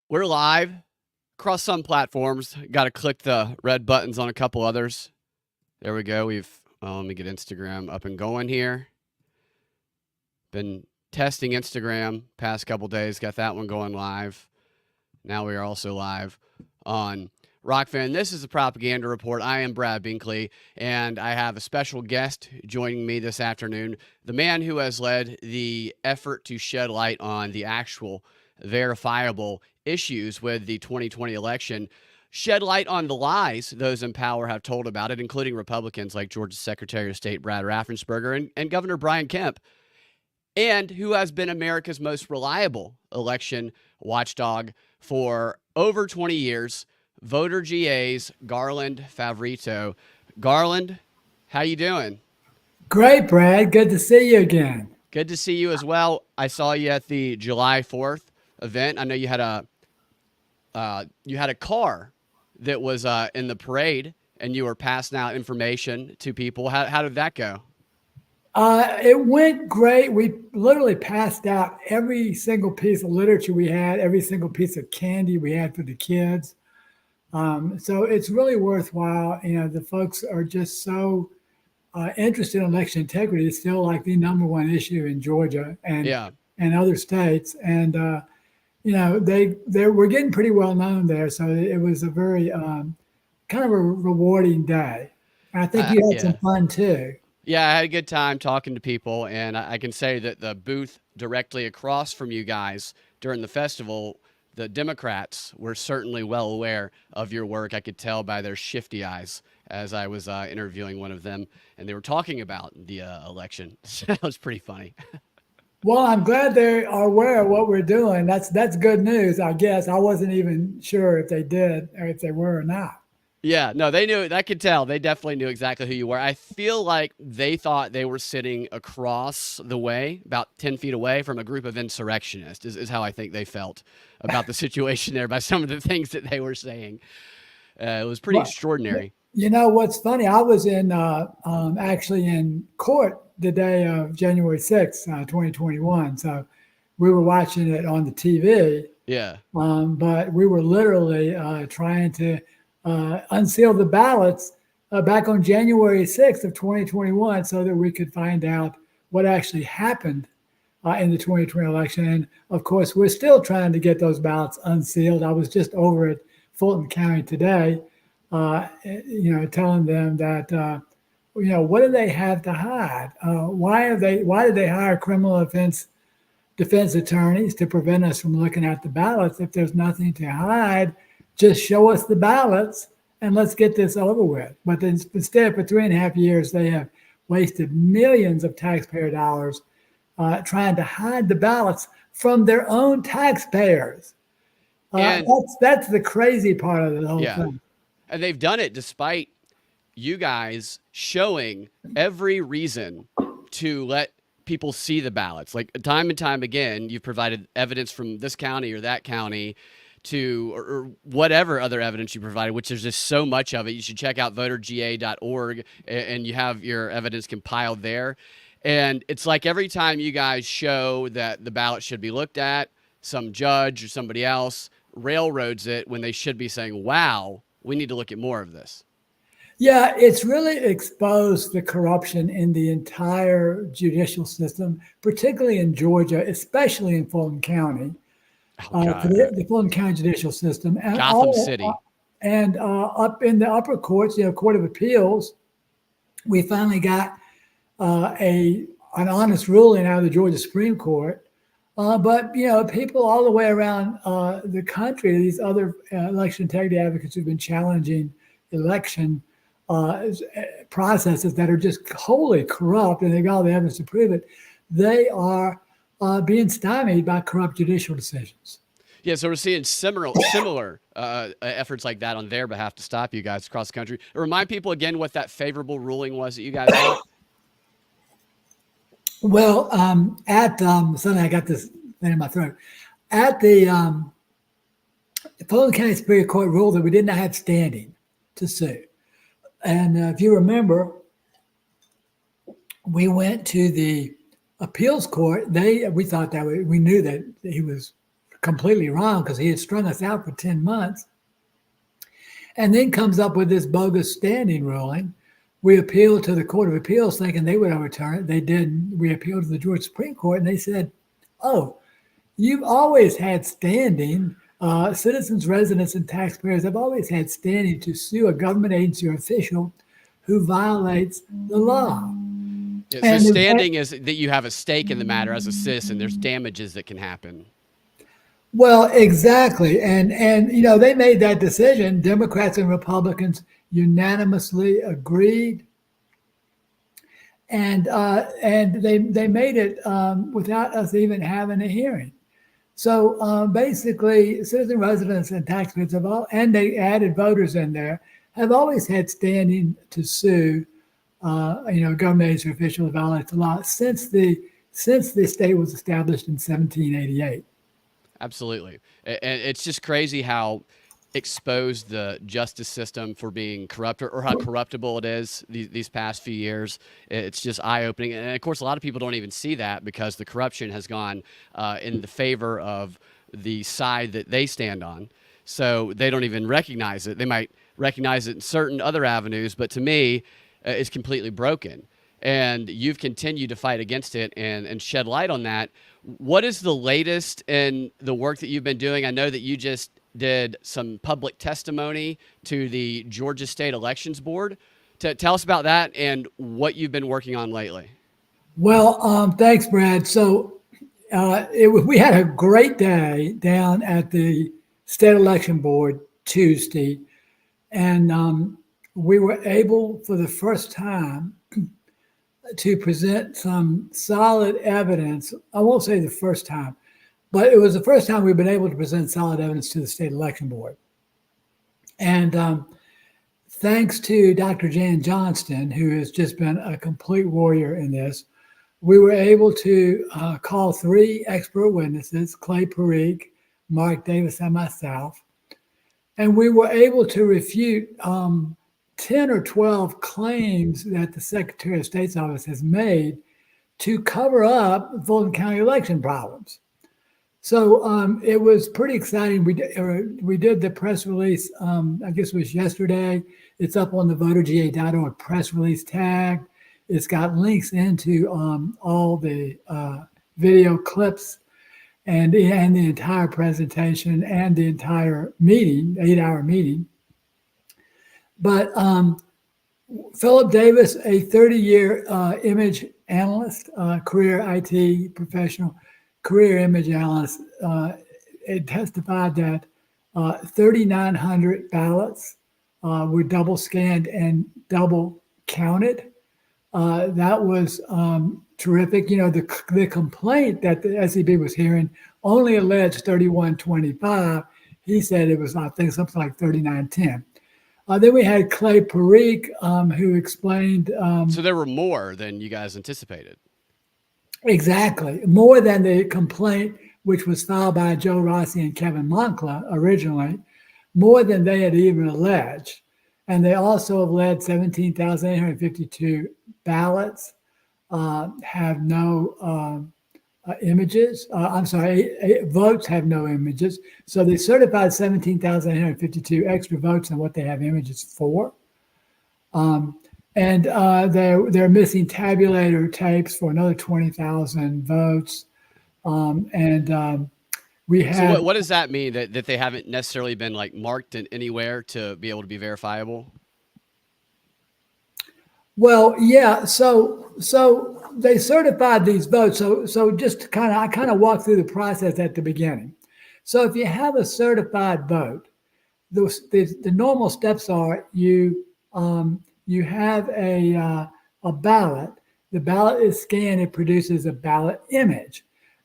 We're live across some platforms. Got to click the red buttons on a couple others. There we go. Let me get Instagram up and going here. Been testing Instagram past couple days. Got that one going live. Now we are also live on Rockfan. This is the Propaganda Report. I am Brad Binkley, and I have a special guest joining me this afternoon. The man who has led the effort to shed light on the actual verifiable issues with the 2020 election, shed light on the lies those in power have told about it, including Republicans like Georgia's Secretary of State Brad Raffensperger and Governor Brian Kemp, and who has been America's most reliable election watchdog for over 20 years, Voter GA's Garland Favorito. Garland, how you doing? Great, Brad. Good to see you again. Good to see you as well. I saw you at the July 4th event. I know you had a car that was in the parade, and you were passing out information to people. How did that go? It went great. We literally passed out every single piece of literature we had, every single piece of candy we had for the kids. So it's really worthwhile. You know, the folks are just so interested in election integrity. It's still like the number one issue in Georgia and other states. And you know, they were getting pretty well known there. So it was a very kind of a rewarding day. And I think you had some fun too. Yeah, I had a good time talking to people, and I can say that the booth directly across from you guys during the festival, the Democrats were certainly well aware of your work. I could tell by their shifty eyes as I was interviewing one of them, and they were talking about the election. So that was pretty funny. Well, I'm glad they are aware of what we're doing. That's good news, I guess. I wasn't even sure if they did or if they were or not. Yeah, no, they knew. I could tell. They definitely knew exactly who you were. I feel like they thought they were sitting across the way, about 10 feet away from a group of insurrectionists, is how I think they felt about the situation there by some of the things that they were saying. It was pretty extraordinary. You know, what's funny, I was in actually in court the day of January 6th, 2021. So we were watching it on the TV. Yeah. But we were literally trying to unseal the ballots back on January 6th of 2021 so that we could find out what actually happened in the 2020 election. And of course, we're still trying to get those ballots unsealed. I was just over at Fulton County today, telling them that, what do they have to hide? Why did they hire criminal defense attorneys to prevent us from looking at the ballots? If there's nothing to hide, just show us the ballots and let's get this over with. But then instead, for 3.5 years, they have wasted millions of taxpayer dollars trying to hide the ballots from their own taxpayers. That's the crazy part of the whole thing. And they've done it despite you guys showing every reason to let people see the ballots. Like time and time again, you've provided evidence from this county or that county or whatever other evidence you provided, which there's just so much of it. You should check out voterga.org, and you have your evidence compiled there. And it's like every time you guys show that the ballot should be looked at, some judge or somebody else railroads it when they should be saying, wow, we need to look at more of this. Yeah, it's really exposed the corruption in the entire judicial system, particularly in Georgia, especially in Fulton County. The Fulton County judicial system, and Gotham City, and up in the upper courts, Court of Appeals, we finally got an honest ruling out of the Georgia Supreme Court. But people all the way around the country, these other election integrity advocates who've been challenging election processes that are just wholly corrupt, and they got all the evidence to prove it. They are being stymied by corrupt judicial decisions. Yeah, so we're seeing similar efforts like that on their behalf to stop you guys across the country. Remind people again what that favorable ruling was that you guys got. Well, suddenly I got this thing in my throat. At the Fulton County Superior Court ruled that we did not have standing to sue. And if you remember, we went to the appeals court. We thought that we knew that he was completely wrong because he had strung us out for 10 months. And then comes up with this bogus standing ruling. We appealed to the Court of Appeals thinking they would overturn it. They didn't. We appealed to the Georgia Supreme Court, and they said, oh, you've always had standing. Citizens, residents, and taxpayers have always had standing to sue a government agency or official who violates the law. Yeah, so standing is that you have a stake in the matter as a citizen. There's damages that can happen. Well, exactly. And they made that decision. Democrats and Republicans unanimously agreed. And they made it without us even having a hearing. So basically, citizen residents and taxpayers and they added voters in there, have always had standing to sue, government agency officials who violate the law since the state was established in 1788. Absolutely. And it's just crazy how exposed the justice system for being corrupt or how corruptible it is these past few years. It's just eye-opening. And of course, a lot of people don't even see that because the corruption has gone in the favor of the side that they stand on. So they don't even recognize it. They might recognize it in certain other avenues, but to me, it's completely broken. And you've continued to fight against it and shed light on that. What is the latest in the work that you've been doing? I know that you just did some public testimony to the Georgia State Elections Board. Tell us about that and what you've been working on lately. Well, thanks, Brad. So we had a great day down at the State Election Board Tuesday, and we were able for the first time to present some solid evidence. I won't say the first time, but it was the first time we've been able to present solid evidence to the State Election Board. And thanks to Dr. Jan Johnston, who has just been a complete warrior in this, we were able to call 3 expert witnesses, Clay Parikh, Mark Davis, and myself. And we were able to refute 10 or 12 claims that the Secretary of State's office has made to cover up Fulton County election problems. So it was pretty exciting. We did the press release, I guess it was yesterday. It's up on the voterga.org press release tag. It's got links into all the video clips and the entire presentation and the entire meeting, 8-hour meeting. But Philip Davis, a 30-year image analyst, career IT professional, career image analyst, it testified that 3,900 ballots were double scanned and double counted. That was terrific. The complaint that the SEB was hearing only alleged 3125. He said it was, I think, something like 3910. Then we had Clay Parikh, who explained. So there were more than you guys anticipated. Exactly. More than the complaint, which was filed by Joe Rossi and Kevin Moncla originally, more than they had even alleged. And they also alleged 17,852 ballots have no images. Votes have no images. So they certified 17,852 extra votes than what they have images for. And they're missing tabulator tapes for another 20,000 votes. We have. So what does that mean? That they haven't necessarily been like marked in anywhere to be able to be verifiable? Well, yeah. So they certified these votes. So just to I kind of walk through the process at the beginning. So if you have a certified vote, the normal steps are you have a ballot. The ballot is scanned. It produces a ballot image.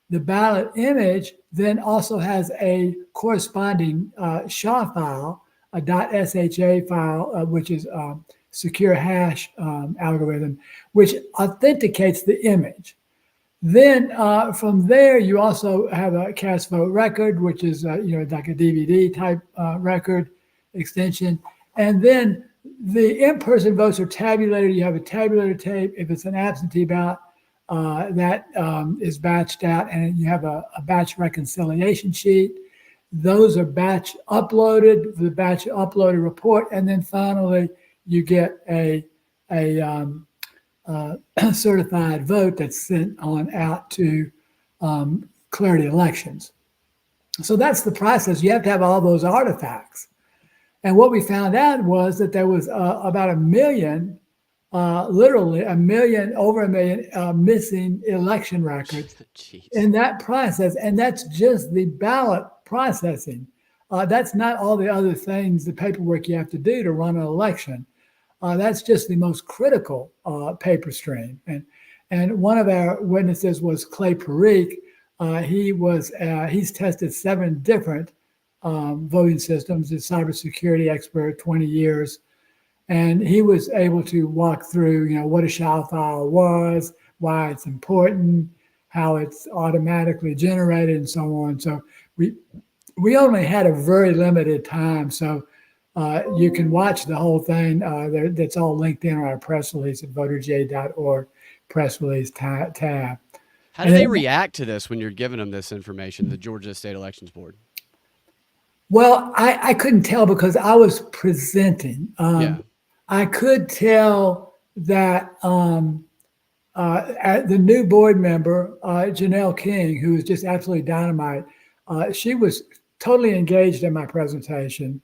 The ballot image then also has a corresponding SHA file, a .sha file, which is secure hash algorithm, which authenticates the image. Then from there, you also have a cast vote record, which is like a DVD type record extension. And then the in-person votes are tabulated. You have a tabulator tape. If it's an absentee ballot, that is batched out, and you have a batch reconciliation sheet. Those are batch uploaded, the batch uploaded report, and then finally you get a certified vote that's sent on out to Clarity Elections. So that's the process. You have to have all those artifacts. And what we found out was that there was about 1 million, literally 1 million, over 1 million missing election records in that process. And that's just the ballot processing. That's not all the other things, the paperwork you have to do to run an election. That's just the most critical paper stream. And one of our witnesses was Clay Parikh. He's tested 7 different voting systems. He's a cybersecurity expert, 20 years. And he was able to walk through, what a SHA file was, why it's important, how it's automatically generated, and so on. So we only had a very limited time. So you can watch the whole thing. That's all linked in on our press release at voterj.org press release tab. How do they react to this when you're giving them this information, the Georgia State Elections Board? Well, I couldn't tell because I was presenting. I could tell that the new board member, Janelle King, who was just absolutely dynamite, she was totally engaged in my presentation.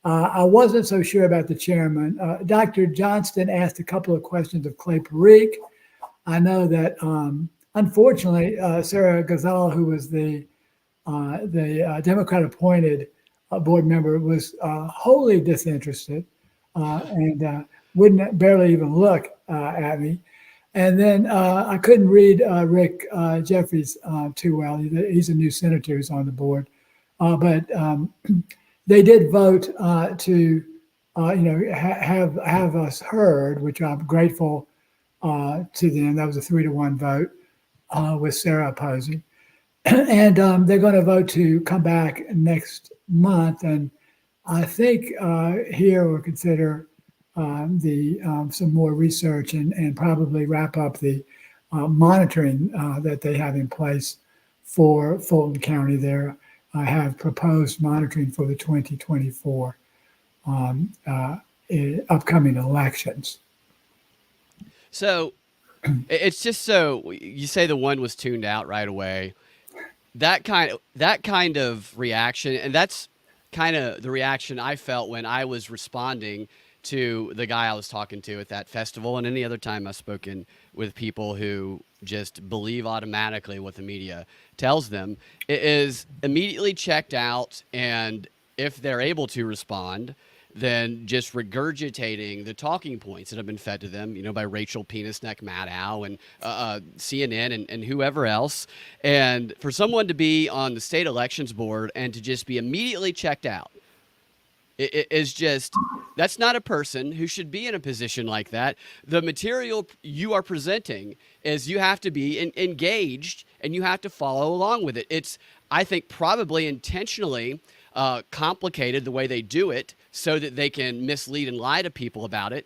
I wasn't so sure about the chairman. Dr. Johnston asked a couple of questions of Clay Parikh. I know that, unfortunately, Sarah Ghazal, who was the Democrat-appointed board member, was wholly disinterested and wouldn't barely even look at me. And then I couldn't read Rick Jeffries too well. He's a new senator who's on the board, but they did vote to have us heard, which I'm grateful to them. That was a 3-1 vote with Sarah opposing. And they're going to vote to come back next month, and I think here we'll consider some more research and probably wrap up the monitoring that they have in place for Fulton County. There, I have proposed monitoring for the 2024 upcoming elections. So it's just so you say the one was tuned out right away. That kind of reaction, and that's kind of the reaction I felt when I was responding to the guy I was talking to at that festival, and any other time I've spoken with people who just believe automatically what the media tells them. It is immediately checked out, and if they're able to respond, then just regurgitating the talking points that have been fed to them, by Rachel Penis Neck Maddow and CNN and whoever else. And for someone to be on the state elections board and to just be immediately checked out, it is just, that's not a person who should be in a position like that. The material you are presenting is you have to be engaged and you have to follow along with it. It's, I think, probably intentionally complicated the way they do it so that they can mislead and lie to people about it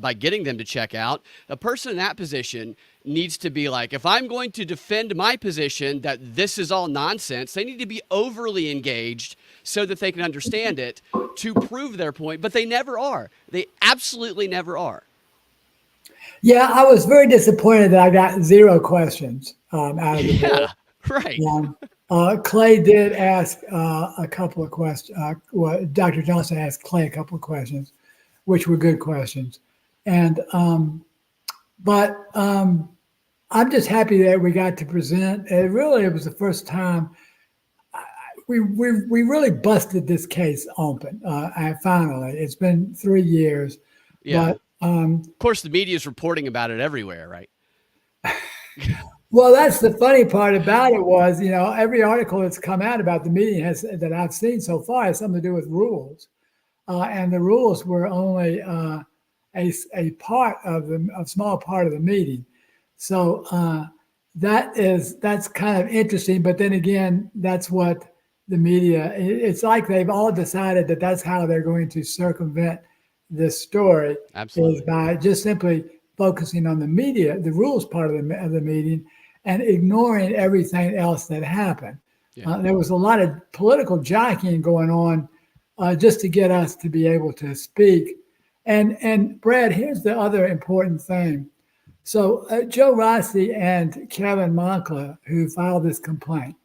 by getting them to check out. A person in that position needs to be like, if I'm going to defend my position that this is all nonsense, they need to be overly engaged so that they can understand it to prove their point, but they never are. They absolutely never are. Yeah, I was very disappointed that I got 0 questions out of the board. Right. Clay did ask a couple of questions. Dr. Johnson asked Clay a couple of questions, which were good questions. And but I'm just happy that we got to present. It was the first time we really busted this case open. Finally, it's been 3 years. Yeah. But of course, the media is reporting about it everywhere, right? Well, that's the funny part about it was, every article that's come out about the meeting that I've seen so far has something to do with rules. And the rules were only a small part of the meeting. So that's kind of interesting. But then again, that's what the media, it's like they've all decided that that's how they're going to circumvent this story. Absolutely. Is by just simply focusing on the media, the rules part of the meeting, and ignoring everything else that happened. Yeah. There was a lot of political jockeying going on just to get us to be able to speak. And Brad, here's the other important thing. So Joe Rossi and Kevin Moncla, who filed this complaint,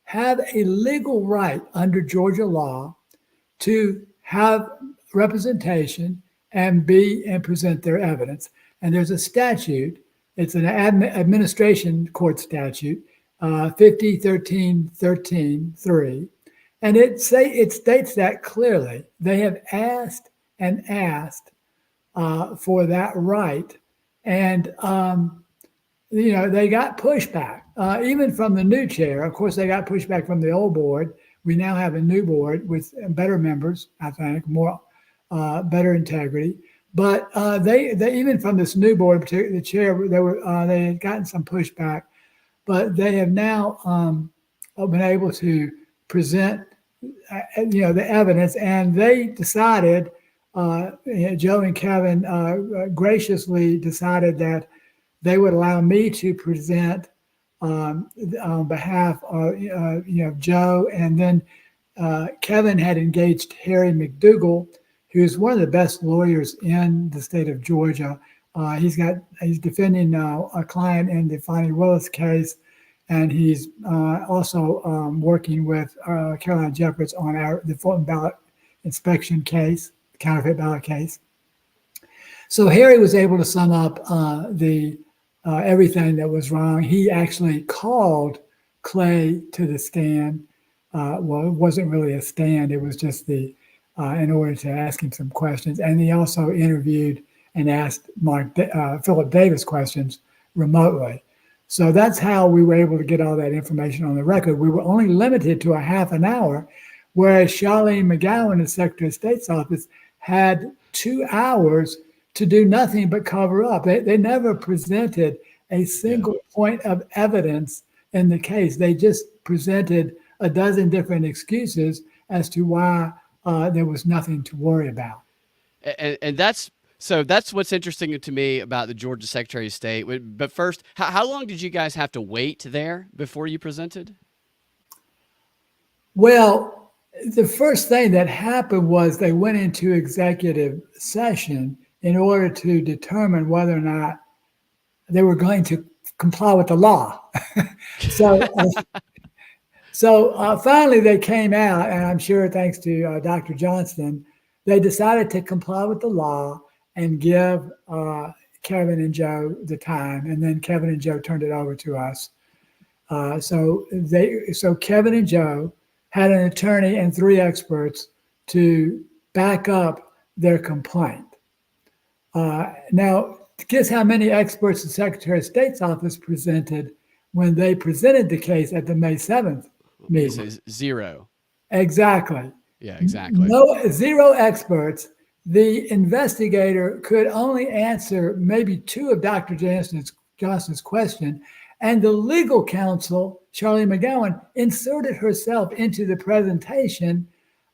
have a legal right under Georgia law to have representation and present their evidence. And there's a statute. It's an administration court statute, 50-13-13-3, and it states that clearly. They have asked and asked for that right, and they got pushback, even from the new chair. Of course, they got pushback from the old board. We now have a new board with better members, I think, more better integrity. But they even from this new board, particularly the chair, they had gotten some pushback, but they have now been able to present the evidence, and they decided. Joe and Kevin graciously decided that they would allow me to present on behalf of Joe, and then Kevin had engaged Harry McDougall, who's one of the best lawyers in the state of Georgia. He's defending a client in the Fonnie Willis case, and he's also working with Caroline Jeffords on the Fulton ballot inspection case, counterfeit ballot case. So Harry was able to sum up the everything that was wrong. He actually called Clay to the stand. Well, it wasn't really a stand. It was just in order to ask him some questions. And he also interviewed and asked Philip Davis questions remotely. So that's how we were able to get all that information on the record. We were only limited to a half an hour, whereas Charlene McGowan, the Secretary of State's office, had 2 hours to do nothing but cover up. They never presented a single point of evidence in the case. They just presented a dozen different excuses as to why there was nothing to worry about. And that's what's interesting to me about the Georgia Secretary of State. But first, how long did you guys have to wait there before you presented? Well, the first thing that happened was they went into executive session in order to determine whether or not they were going to comply with the law. So finally they came out, and I'm sure thanks to Dr. Johnston, they decided to comply with the law and give Kevin and Joe the time, and then Kevin and Joe turned it over to us. So Kevin and Joe had an attorney and 3 experts to back up their complaint. Now, guess how many experts the Secretary of State's office presented when they presented the case at the May 7th meeting? So 0. Exactly. Yeah, exactly. No, 0 experts. The investigator could only answer maybe 2 of Dr. Johnston's question, and the legal counsel, Charlie McGowan, inserted herself into the presentation,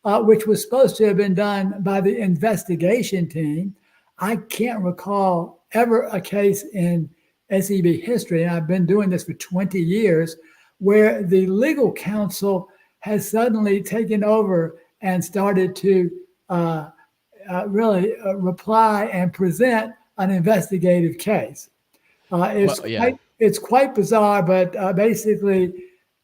which was supposed to have been done by the investigation team. I can't recall ever a case in SEB history, and I've been doing this for 20 years, where the legal counsel has suddenly taken over and started to really reply and present an investigative case. It's quite bizarre, but basically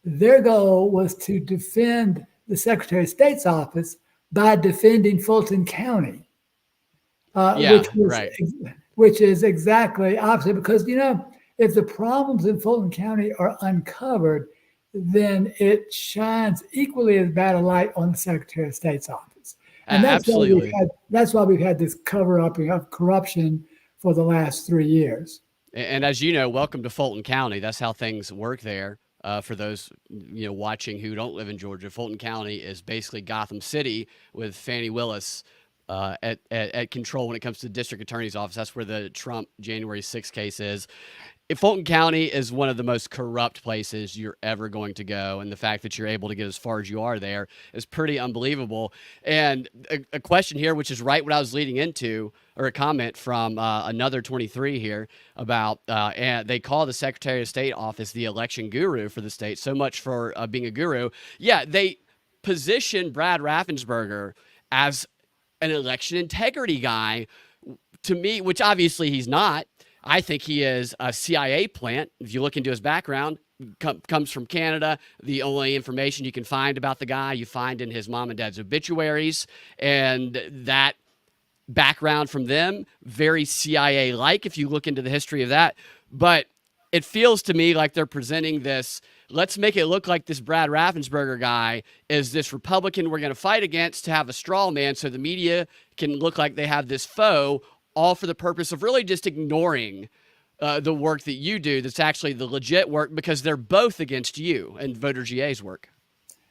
their goal was to defend the Secretary of State's office by defending Fulton County. Which is exactly opposite, because if the problems in Fulton County are uncovered, then it shines equally as bad a light on the Secretary of State's office. And absolutely. That's why we've had this cover up of corruption for the last 3 years. And as you know, welcome to Fulton County. That's how things work there. For those watching who don't live in Georgia, Fulton County is basically Gotham City with Fannie Willis at control when it comes to the district attorney's office. That's where the Trump January 6th case is. Fulton County is one of the most corrupt places you're ever going to go, and the fact that you're able to get as far as you are there is pretty unbelievable. And a question here, which is right what I was leading into, or a comment from another 23 here about, and they call the Secretary of State office the election guru for the state. So much for being a guru. Yeah, they position Brad Raffensperger as an election integrity guy to me, which obviously he's not. I think he is a CIA plant. If you look into his background, comes from Canada. The only information you can find about the guy you find in his mom and dad's obituaries, and that background from them, very CIA-like if you look into the history of that. But it feels to me like they're presenting this, let's make it look like this Brad Raffensperger guy is this Republican we're going to fight against to have a straw man so the media can look like they have this foe, all for the purpose of really just ignoring the work that you do that's actually the legit work, because they're both against you and Voter GA's work.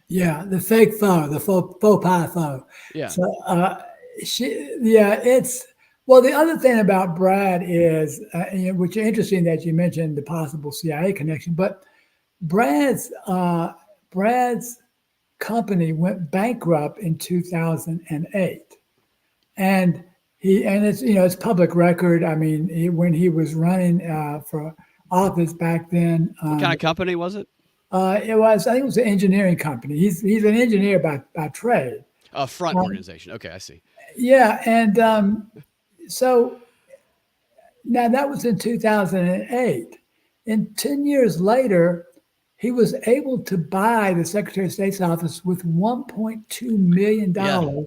Yeah, the fake foe, the faux pas foe. Yeah. So, it's well. The other thing about Brad is, which is interesting that you mentioned the possible CIA connection, but Brad's company went bankrupt in 2008, and it's public record. I mean, when he was running for office back then, what kind of company was it? I think it was an engineering company. He's an engineer by trade. A front organization. Okay, I see. Yeah, and so now that was in 2008. And 10 years later, he was able to buy the Secretary of State's office with $1.2 million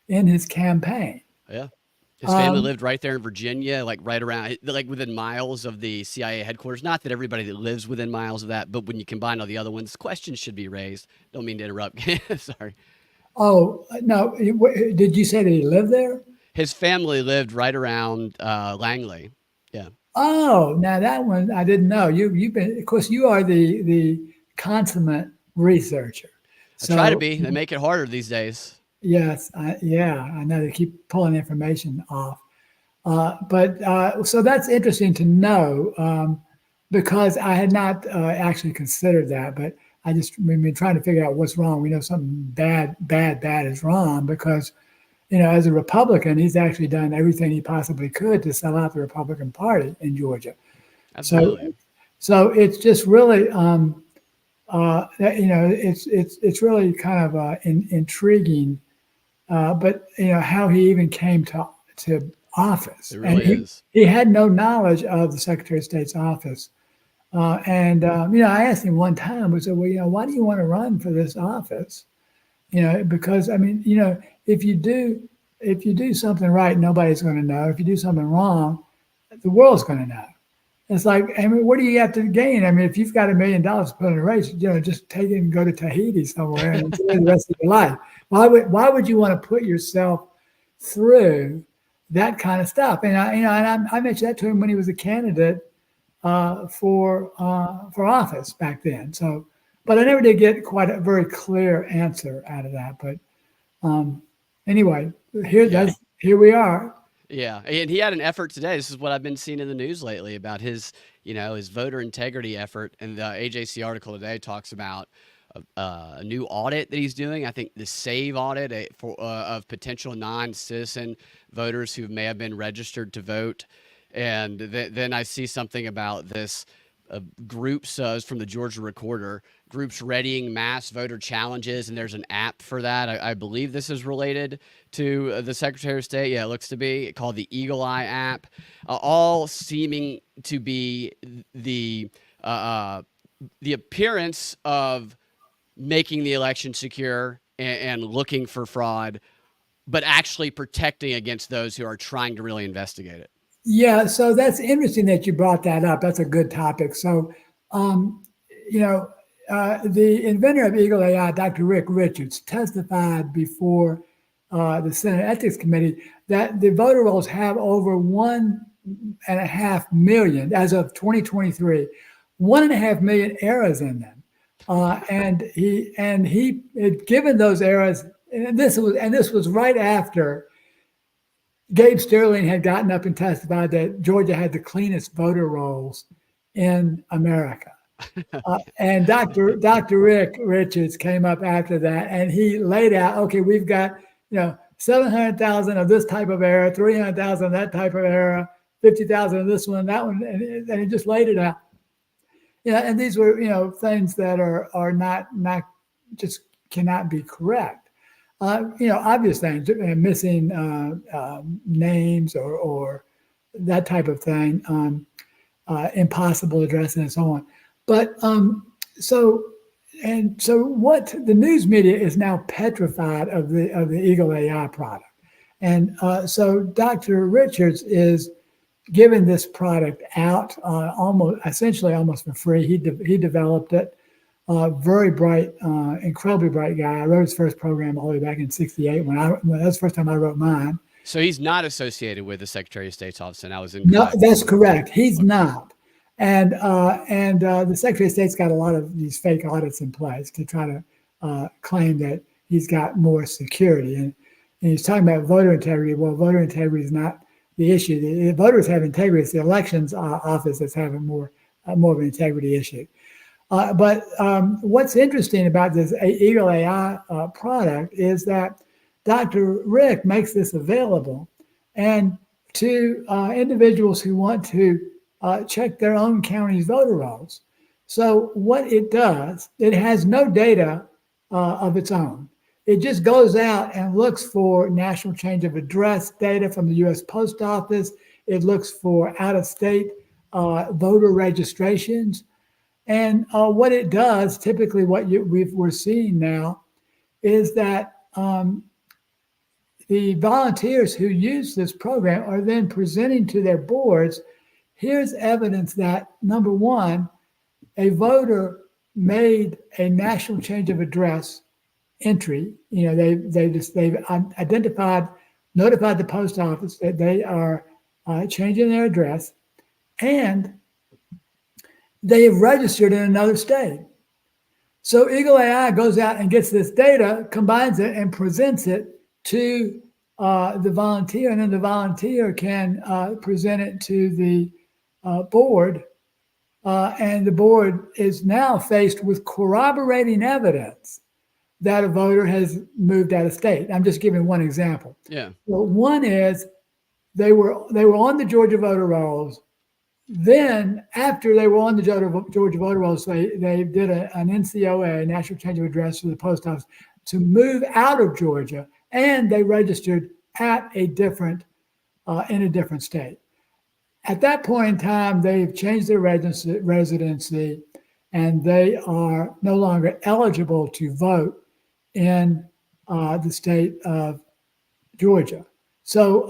in his campaign. Yeah. His family lived right there in Virginia, like right around, like within miles of the CIA headquarters. Not that everybody that lives within miles of that, but when you combine all the other ones, questions should be raised. Don't mean to interrupt. Sorry. Oh, no. Did you say that he lived there? His family lived right around Langley. Yeah. Oh, now that one I didn't know. You've been, of course, you are the consummate researcher. I try to be. They make it harder these days. Yes, I know they keep pulling information off. So that's interesting to know because I had not actually considered that, but we've been trying to figure out what's wrong. We know something bad is wrong because, as a Republican, he's actually done everything he possibly could to sell out the Republican Party in Georgia. Absolutely. So it's just really, it's really kind of intriguing. But how he even came to office. It really is. He had no knowledge of the Secretary of State's office. I asked him one time, I said, well, why do you want to run for this office? Because I mean, if you do something right, nobody's going to know. If you do something wrong, the world's going to know. It's like, I mean, what do you have to gain? I mean, if you've got $1 million to put in a race, just take it and go to Tahiti somewhere and enjoy the rest of your life. Why would you want to put yourself through that kind of stuff? And I mentioned that to him when he was a candidate for office back then. So, but I never did get quite a very clear answer out of that. But anyway, here we are. Yeah, and he had an effort today. This is what I've been seeing in the news lately about his voter integrity effort. And the AJC article today talks about a new audit that he's doing. I think the SAVE audit of potential non-citizen voters who may have been registered to vote. And then I see something about this groups from the Georgia Recorder, groups readying mass voter challenges, and there's an app for that. I believe this is related to the Secretary of State. Yeah, it looks to be called the Eagle Eye app, all seeming to be the appearance of making the election secure and looking for fraud, but actually protecting against those who are trying to really investigate it. Yeah, so that's interesting that you brought that up. That's a good topic. So, the inventor of Eagle AI, Dr. Rick Richards, testified before the Senate Ethics Committee that the voter rolls have over 1.5 million, as of 2023, 1.5 million errors in them. And he had given those errors, and this was right after Gabe Sterling had gotten up and testified that Georgia had the cleanest voter rolls in America. Okay. And Dr. Rick Richards came up after that, and he laid out, okay, we've got 700,000 of this type of error, 300,000 of that type of error, 50,000 of this one, that one, and he just laid it out. And these were things that are not just cannot be correct. Obvious things, missing names or that type of thing, impossible addressing and so on. But so what the news media is now petrified of the Eagle AI product, and so Dr. Richards is giving this product out essentially almost for free. He developed it. Very bright, incredibly bright guy. I wrote his first program all the way back in '68 when that was the first time I wrote mine. So he's not associated with the Secretary of State's office, and I was incorrect. No, that's correct. He's Okay. not. And the Secretary of State's got a lot of these fake audits in place to try to claim that he's got more security. And he's talking about voter integrity. Well, voter integrity is not the issue. The voters have integrity. It's the elections office that's having more of an integrity issue. But what's interesting about this Eagle AI product is that Dr. Rick makes this available, and to individuals who want to check their own county's voter rolls. So what it does, it has no data of its own. It just goes out and looks for national change of address data from the U.S. Post Office. It looks for out-of-state voter registrations. And what it does, typically what we're seeing now, is that the volunteers who use this program are then presenting to their boards, here's evidence that, number one, a voter made a national change of address entry. They've identified, notified the post office that they are changing their address, and they have registered in another state. So Eagle AI goes out and gets this data, combines it, and presents it to the volunteer, and then the volunteer can present it to the board, and the board is now faced with corroborating evidence that a voter has moved out of state. I'm just giving one example. Yeah. Well, one is they were on the Georgia voter rolls. Then, after they were on the Georgia voter rolls, they did an NCOA, National Change of Address, to the post office to move out of Georgia, and they registered at a different in a different state. At that point in time, they've changed their residency, and they are no longer eligible to vote in the state of Georgia. So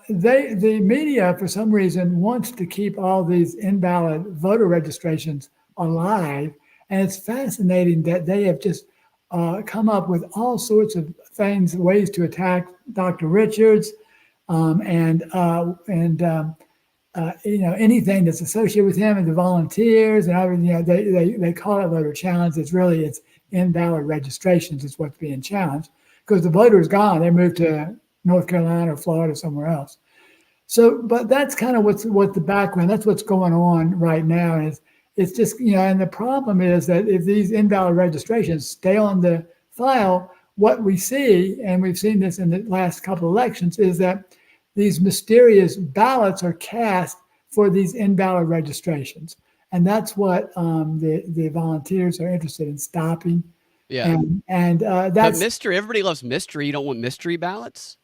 the media, for some reason, wants to keep all these invalid voter registrations alive. And it's fascinating that they have just come up with all sorts of things, ways to attack Dr. Richards, and anything that's associated with him and the volunteers and everything. They call it voter challenge. It's invalid registrations is what's being challenged, because the voter is gone. They moved to North Carolina or Florida, somewhere else. So, but that's kind of what the background, that's what's going on right now. Is it's just, and the problem is that if these invalid registrations stay on the file, what we see, and we've seen this in the last couple of elections, is that these mysterious ballots are cast for these invalid registrations. And that's what the volunteers are interested in stopping. Yeah. And But that's mystery, everybody loves mystery. You don't want mystery ballots?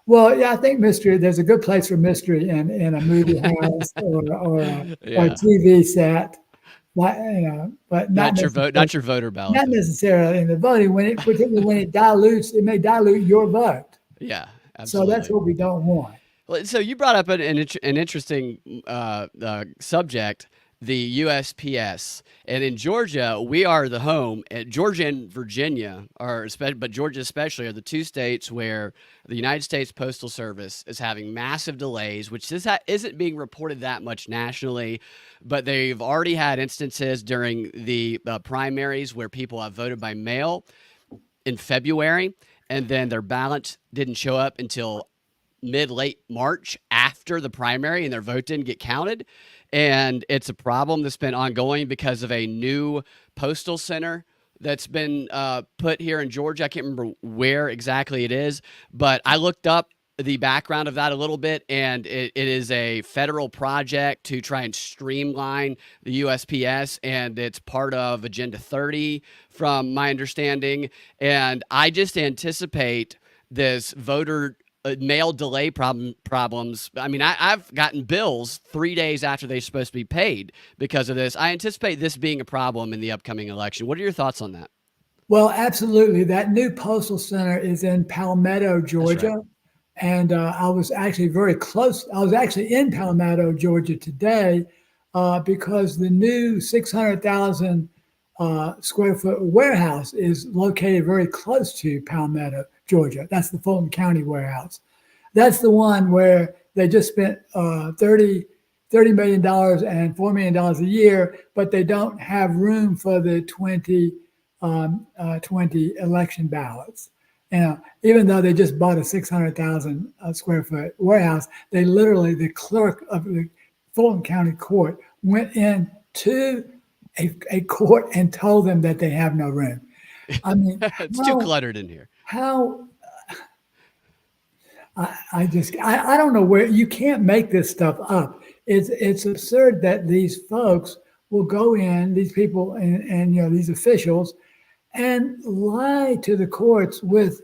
well, yeah, I think mystery. There's a good place for mystery in a movie house or a Yeah. TV set, but Not your voter ballot. not necessarily in the voting. Particularly when it dilutes, it may dilute your vote. Yeah, So that's absolutely. what we don't want. Well, so you brought up an interesting subject, the USPS, and in Georgia, we are the home. Georgia and Virginia but Georgia especially, are the two states where the United States Postal Service is having massive delays, which isn't being reported that much nationally, but they've already had instances during the primaries where people have voted by mail in February, and then their ballots didn't show up until late March after the primary, and their vote didn't get counted. And it's a problem that's been ongoing because of a new postal center that's been put here in Georgia. I can't remember where exactly it is, but I looked up the background of that a little bit, and it is a federal project to try and streamline the USPS, and it's part of Agenda 30, from my understanding. And I just anticipate this voter mail delay problems. I mean, I've gotten bills 3 days after they're supposed to be paid because of this. I anticipate this being a problem in the upcoming election. What are your thoughts on that? Well, absolutely. That new postal center is in Palmetto, That's right. Georgia. And I was actually very close. I was actually in Palmetto, Georgia today because the new 600,000 square foot warehouse is located very close to Palmetto, Georgia. That's the Fulton County warehouse. That's the one where they just spent $30 million and $4 million a year, but they don't have room for the 2020 election ballots. Even though they just bought a 600,000 square foot warehouse, they literally, the clerk of the Fulton County Court went in to a court and told them that they have no room. I mean, It's too cluttered in here. how I don't know where you can't make this stuff up. It's absurd that these folks will go in, these people and these officials, and lie to the courts with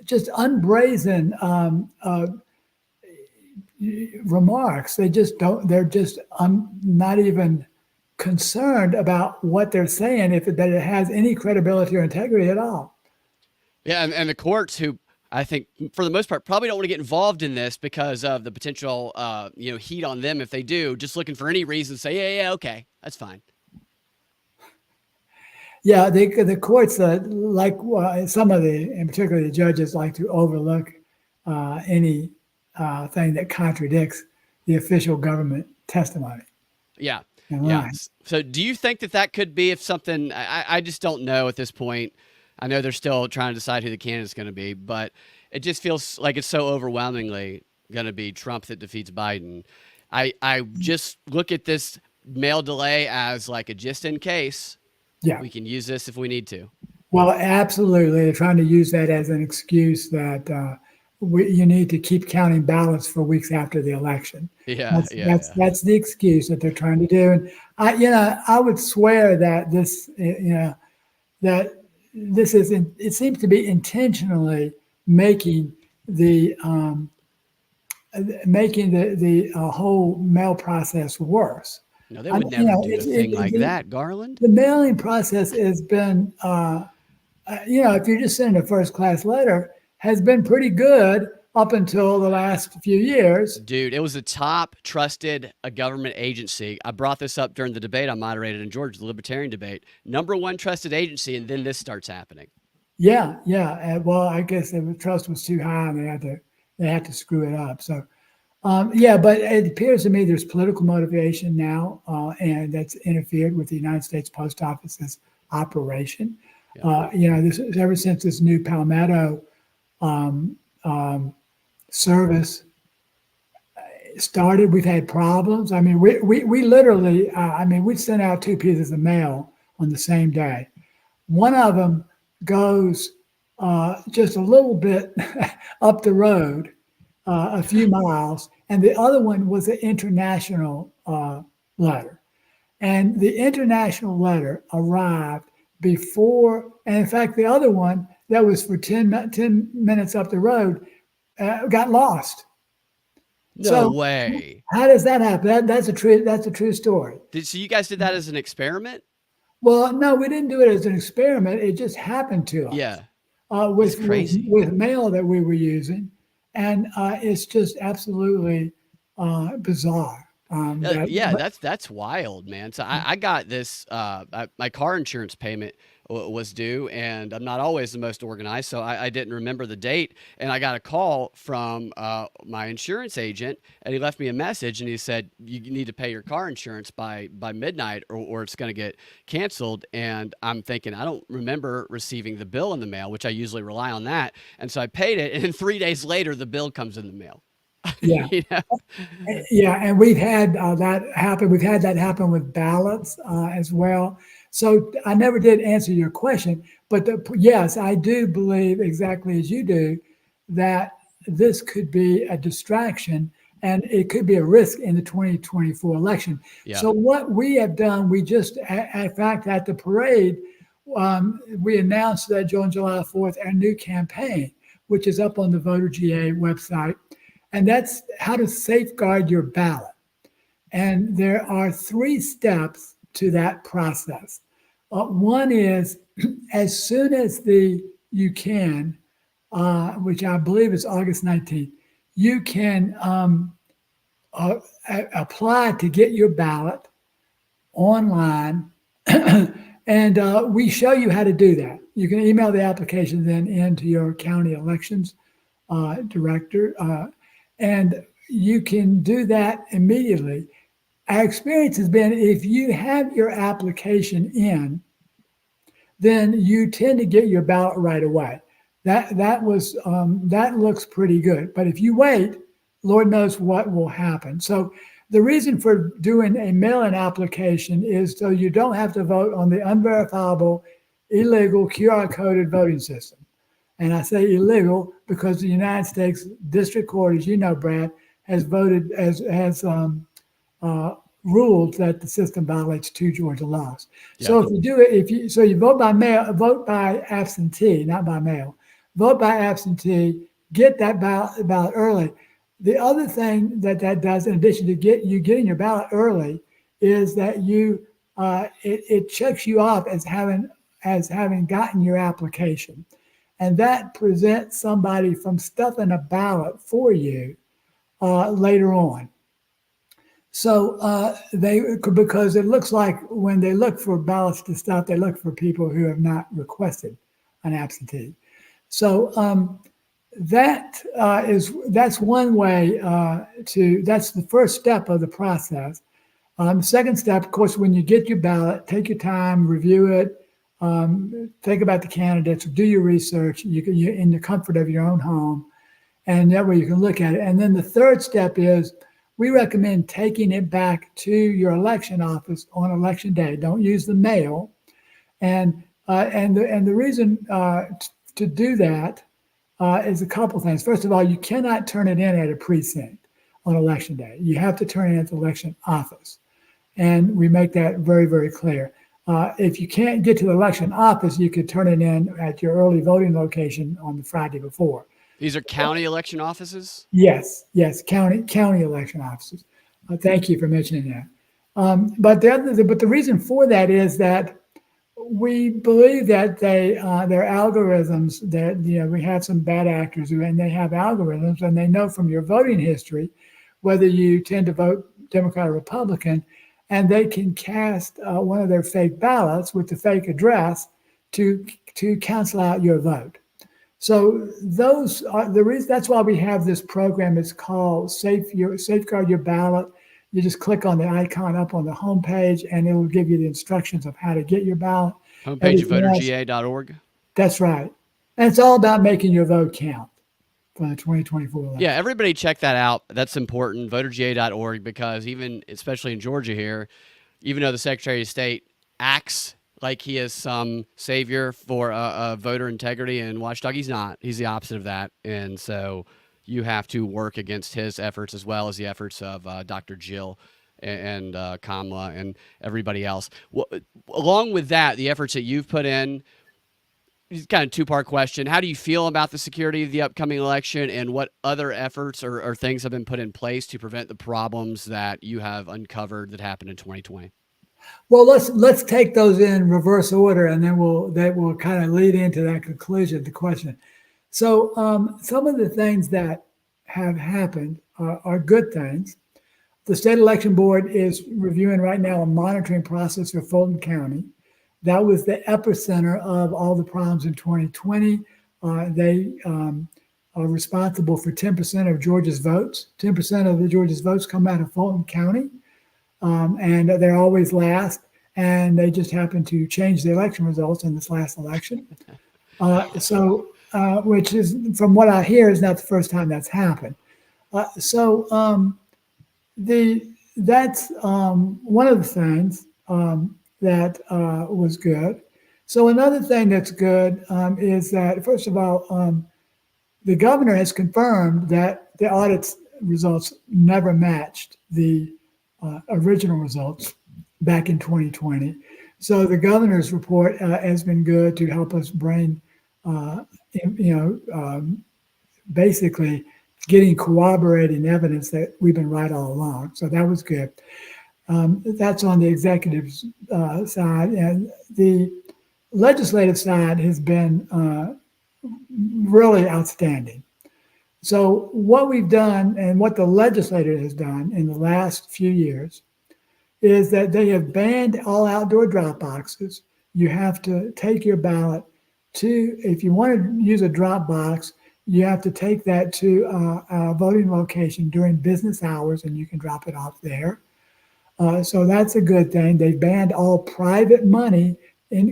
just unbrazen remarks. They just don't. They're just not even concerned about what they're saying, if that it has any credibility or integrity at all. Yeah, and the courts, who I think for the most part probably don't want to get involved in this because of the potential heat on them if they do, just looking for any reason to say, yeah, okay, that's fine. Yeah, the courts, like some of and particularly the judges, like to overlook any thing that contradicts the official government testimony. Yeah, yeah. So do you think that could be if something? I just don't know at this point. I know they're still trying to decide who the candidate's going to be, but it just feels like it's so overwhelmingly going to be Trump that defeats Biden. I just look at this mail delay as like a just in case. Yeah, we can use this if we need to. Well, absolutely. They're trying to use that as an excuse that you need to keep counting ballots for weeks after the election. That's the excuse that they're trying to do. And I would swear that this is it seems to be intentionally making the whole mail process worse. No, they would never do a thing like that, Garland. The mailing process has been, if you're just sending a first class letter, has been pretty good up until the last few years. Dude, it was the top trusted government agency. I brought this up during the debate I moderated in Georgia, the Libertarian debate. Number one trusted agency, and then this starts happening. Yeah. Well, I guess the trust was too high, and they had to screw it up. So. But it appears to me there's political motivation now, and that's interfered with the United States Post Office's operation. This ever since this new Palmetto service started, we've had problems. I mean, we literally, we sent out 2 pieces of mail on the same day. One of them goes just a little bit up the road, a few miles, and the other one was an international letter. And the international letter arrived before, and in fact, the other one that was for 10 minutes up the road got lost. No way. How does that happen? That's a true story. So you guys did that as an experiment? Well, no, we didn't do it as an experiment. It just happened to us. Yeah. With mail that we were using. And it's just absolutely bizarre. That's wild, man. So I got this. My car insurance payment was due, and I'm not always the most organized, so I didn't remember the date. And I got a call from my insurance agent, and he left me a message, and he said, "You need to pay your car insurance by midnight, or it's going to get canceled." And I'm thinking, I don't remember receiving the bill in the mail, which I usually rely on that. And so I paid it, and then 3 days later, the bill comes in the mail. Yeah. you know? Yeah, and we've had that happen. We've had that happen with ballots as well. So I never did answer your question, but yes, I do believe exactly as you do that this could be a distraction and it could be a risk in the 2024 election. Yeah. So what we have done, we just, in fact, at the parade, we announced that on July 4th, our new campaign, which is up on the Voter GA website, and that's how to safeguard your ballot. And there are 3 steps to that process. One is as soon as you can, which I believe is August 19th, you can uh, apply to get your ballot online. And we show you how to do that. You can email the application then into your county elections director, and you can do that immediately. Our experience has been if you have your application in, then you tend to get your ballot right away. That looks pretty good. But if you wait, Lord knows what will happen. So the reason for doing a mail-in application is so you don't have to vote on the unverifiable, illegal QR coded voting system. And I say illegal because the United States District Court, as you know, Brad, has voted has uh, ruled that the system violates 2 Georgia laws. Yeah. So if you do it, you vote by mail, vote by absentee, not by mail. Vote by absentee, get that ballot early. The other thing that does, in addition to getting your ballot early, is that it checks you off as having gotten your application, and that prevents somebody from stuffing a ballot for you later on. So because it looks like when they look for ballots to stuff, they look for people who have not requested an absentee. So that's one way that's the first step of the process. Second step, of course, when you get your ballot, take your time, review it, think about the candidates, do your research. You in the comfort of your own home, and that way you can look at it. And then the third step is we recommend taking it back to your election office on election day. Don't use the mail, and the reason to do that is a couple things. First of all, you cannot turn it in at a precinct on election day. You have to turn it at the election office. And we make that very, very clear. If you can't get to the election office, you could turn it in at your early voting location on the Friday before. These are county election offices? Yes, county election offices. Thank you for mentioning that. But the reason for that is that we believe that their algorithms, that we have some bad actors and they have algorithms, and they know from your voting history whether you tend to vote Democrat or Republican, and they can cast one of their fake ballots with the fake address to cancel out your vote. So those are the reason. That's why we have this program. It's called Safeguard Your Ballot. You just click on the icon up on the homepage, and it will give you the instructions of how to get your ballot. Homepage of voterga.org. That's right. And it's all about making your vote count for the 2024 election. Yeah, everybody check that out. That's important, voterga.org, because especially in Georgia here, even though the Secretary of State acts like he is some savior for voter integrity and watchdog, he's not. He's the opposite of that. And so you have to work against his efforts as well as the efforts of Dr. Jill and Kamala and everybody else. Well, along with that, the efforts that you've put in, it's kind of a two-part question. How do you feel about the security of the upcoming election, and what other efforts or things have been put in place to prevent the problems that you have uncovered that happened in 2020? Well, let's take those in reverse order, and then that will kind of lead into that conclusion, the question. So some of the things that have happened are good things. The state election board is reviewing right now a monitoring process for Fulton County. That was the epicenter of all the problems in 2020. They are responsible for 10% of Georgia's votes. 10% of the Georgia's votes come out of Fulton County, and they're always last. And they just happened to change the election results in this last election. Which is, from what I hear, is not the first time that's happened. So the that's one of the things that was good. So another thing that's good is that first of all, the governor has confirmed that the audit's results never matched the original results back in 2020. So the governor's report has been good to help us bring, uh, you know, basically getting corroborating evidence that we've been right all along. So that was good. That's on the executive side. And the legislative side has been really outstanding. So, what we've done and what the legislature has done in the last few years is that they have banned all outdoor drop boxes. You have to take your ballot to, if you want to use a drop box, you have to take that to a voting location during business hours and you can drop it off there. So that's a good thing. They banned all private money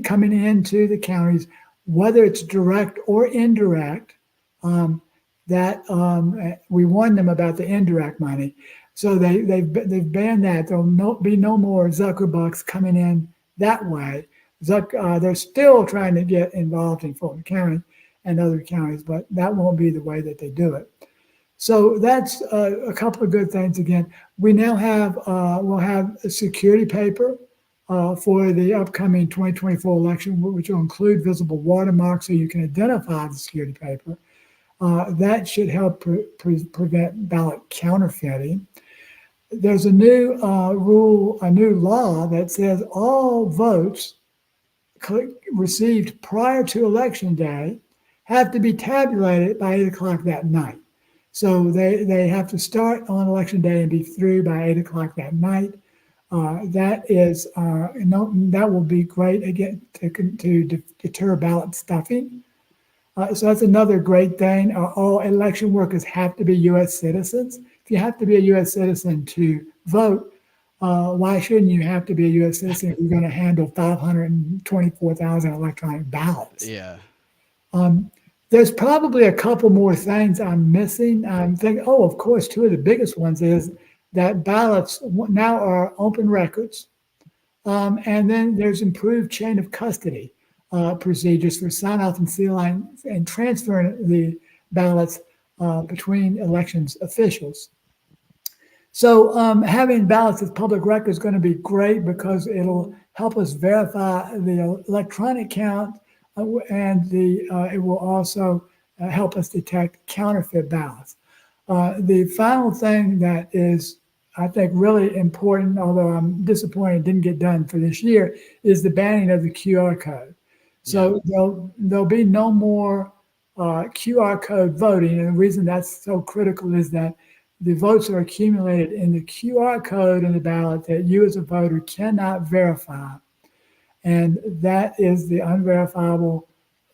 coming into the counties, whether it's direct or indirect. Um, we warned them about the indirect money, so they've banned that. There'll be no more Zuckerbucks coming in that way. They're still trying to get involved in Fulton County and other counties, but that won't be the way that they do it. So that's a couple of good things. Again, we now we'll have a security paper for the upcoming 2024 election, which will include visible watermarks so you can identify the security paper. That should help prevent ballot counterfeiting. There's a new a new law that says all votes received prior to election day have to be tabulated by 8 o'clock that night. So they have to start on election day and be through by 8 o'clock that night. That is that will be great again to deter ballot stuffing. So that's another great thing. All election workers have to be U.S. citizens. If you have to be a U.S. citizen to vote, why shouldn't you have to be a U.S. citizen if you're going to handle 524,000 electronic ballots? Yeah. There's probably a couple more things I'm missing. I'm thinking, oh, of course, two of the biggest ones is that ballots now are open records. And then there's improved chain of custody procedures for sign off and sealing and transferring the ballots between elections officials. So having ballots as public record is going to be great because it'll help us verify the electronic count and it will also help us detect counterfeit ballots. The final thing that is, I think, really important, although I'm disappointed it didn't get done for this year, is the banning of the QR code. So there'll be no more QR code voting. And the reason that's so critical is that the votes are accumulated in the QR code in the ballot that you as a voter cannot verify. And that is the unverifiable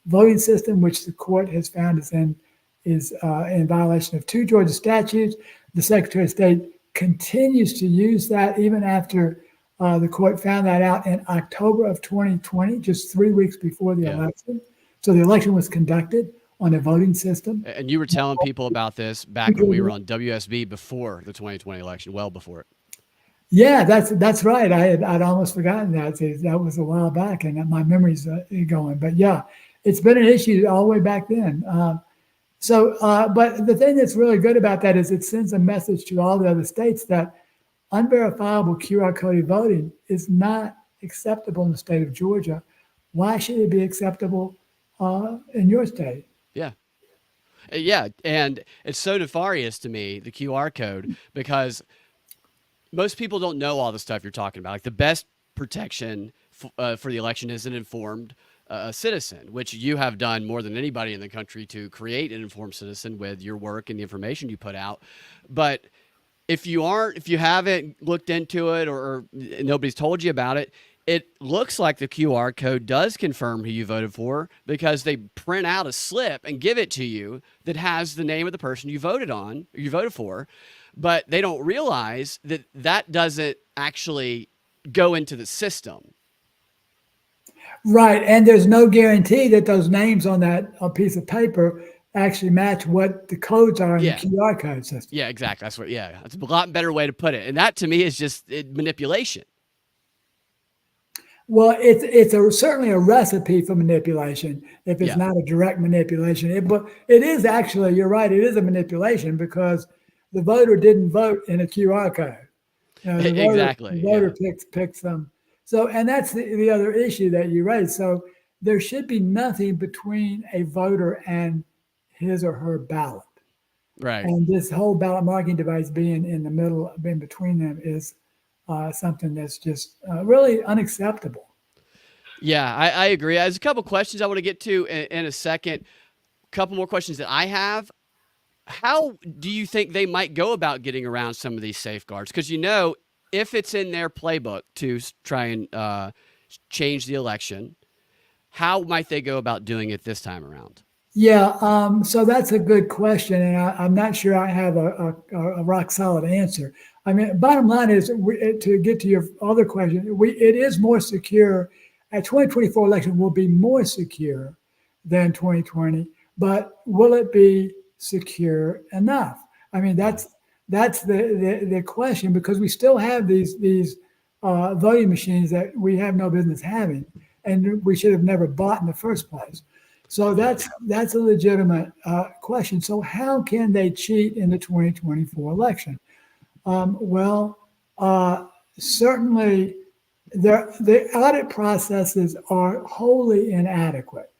voting system, which the court has found is in violation of 2 Georgia statutes. The Secretary of State continues to use that even after the court found that out in October of 2020, just 3 weeks before the election. So the election was conducted on a voting system. And you were telling people about this back when we were on WSB before the 2020 election, well before it. Yeah, that's right. I'd almost forgotten that. That was a while back, and my memory's going. But yeah, it's been an issue all the way back then. But the thing that's really good about that is it sends a message to all the other states that unverifiable QR code voting is not acceptable in the state of Georgia. Why should it be acceptable in your state? Yeah. Yeah. And it's so nefarious to me, the QR code, because most people don't know all the stuff you're talking about. Like the best protection for the election is an informed citizen, which you have done more than anybody in the country to create an informed citizen with your work and the information you put out. But if you haven't looked into it or nobody's told you about it, it looks like the QR code does confirm who you voted for because they print out a slip and give it to you that has the name of the person you voted on, or you voted for. But they don't realize that that doesn't actually go into the system. Right. And there's no guarantee that those names on that piece of paper actually match what the codes are in the Yeah. QR code system. Yeah, exactly. That's what. Yeah, that's a lot better way to put it. And that to me is just manipulation. Well, it's certainly a recipe for manipulation if it's Yeah. not a direct manipulation. But it is actually, you're right, it is a manipulation because the voter didn't vote in a QR code. You know, the Exactly. voter Yeah. picks them. So, and that's the other issue that you raised. So there should be nothing between a voter and his or her ballot. Right. And this whole ballot marking device being in the middle, in between them, is something that's just really unacceptable. Yeah, I agree. There's a couple questions I want to get to in a second. A couple more questions that I have. How do you think they might go about getting around some of these safeguards? Because if it's in their playbook to try and change the election, how might they go about doing it this time around? Yeah, so that's a good question, and I'm not sure I have a rock solid answer. I mean, bottom line is to get to your other question, it is more secure. A 2024 election will be more secure than 2020, but will it be secure enough? I mean, that's the question because we still have these voting machines that we have no business having, and we should have never bought in the first place. So Yeah. that's a legitimate question. So how can they cheat in the 2024 election? Well, certainly the audit processes are wholly inadequate,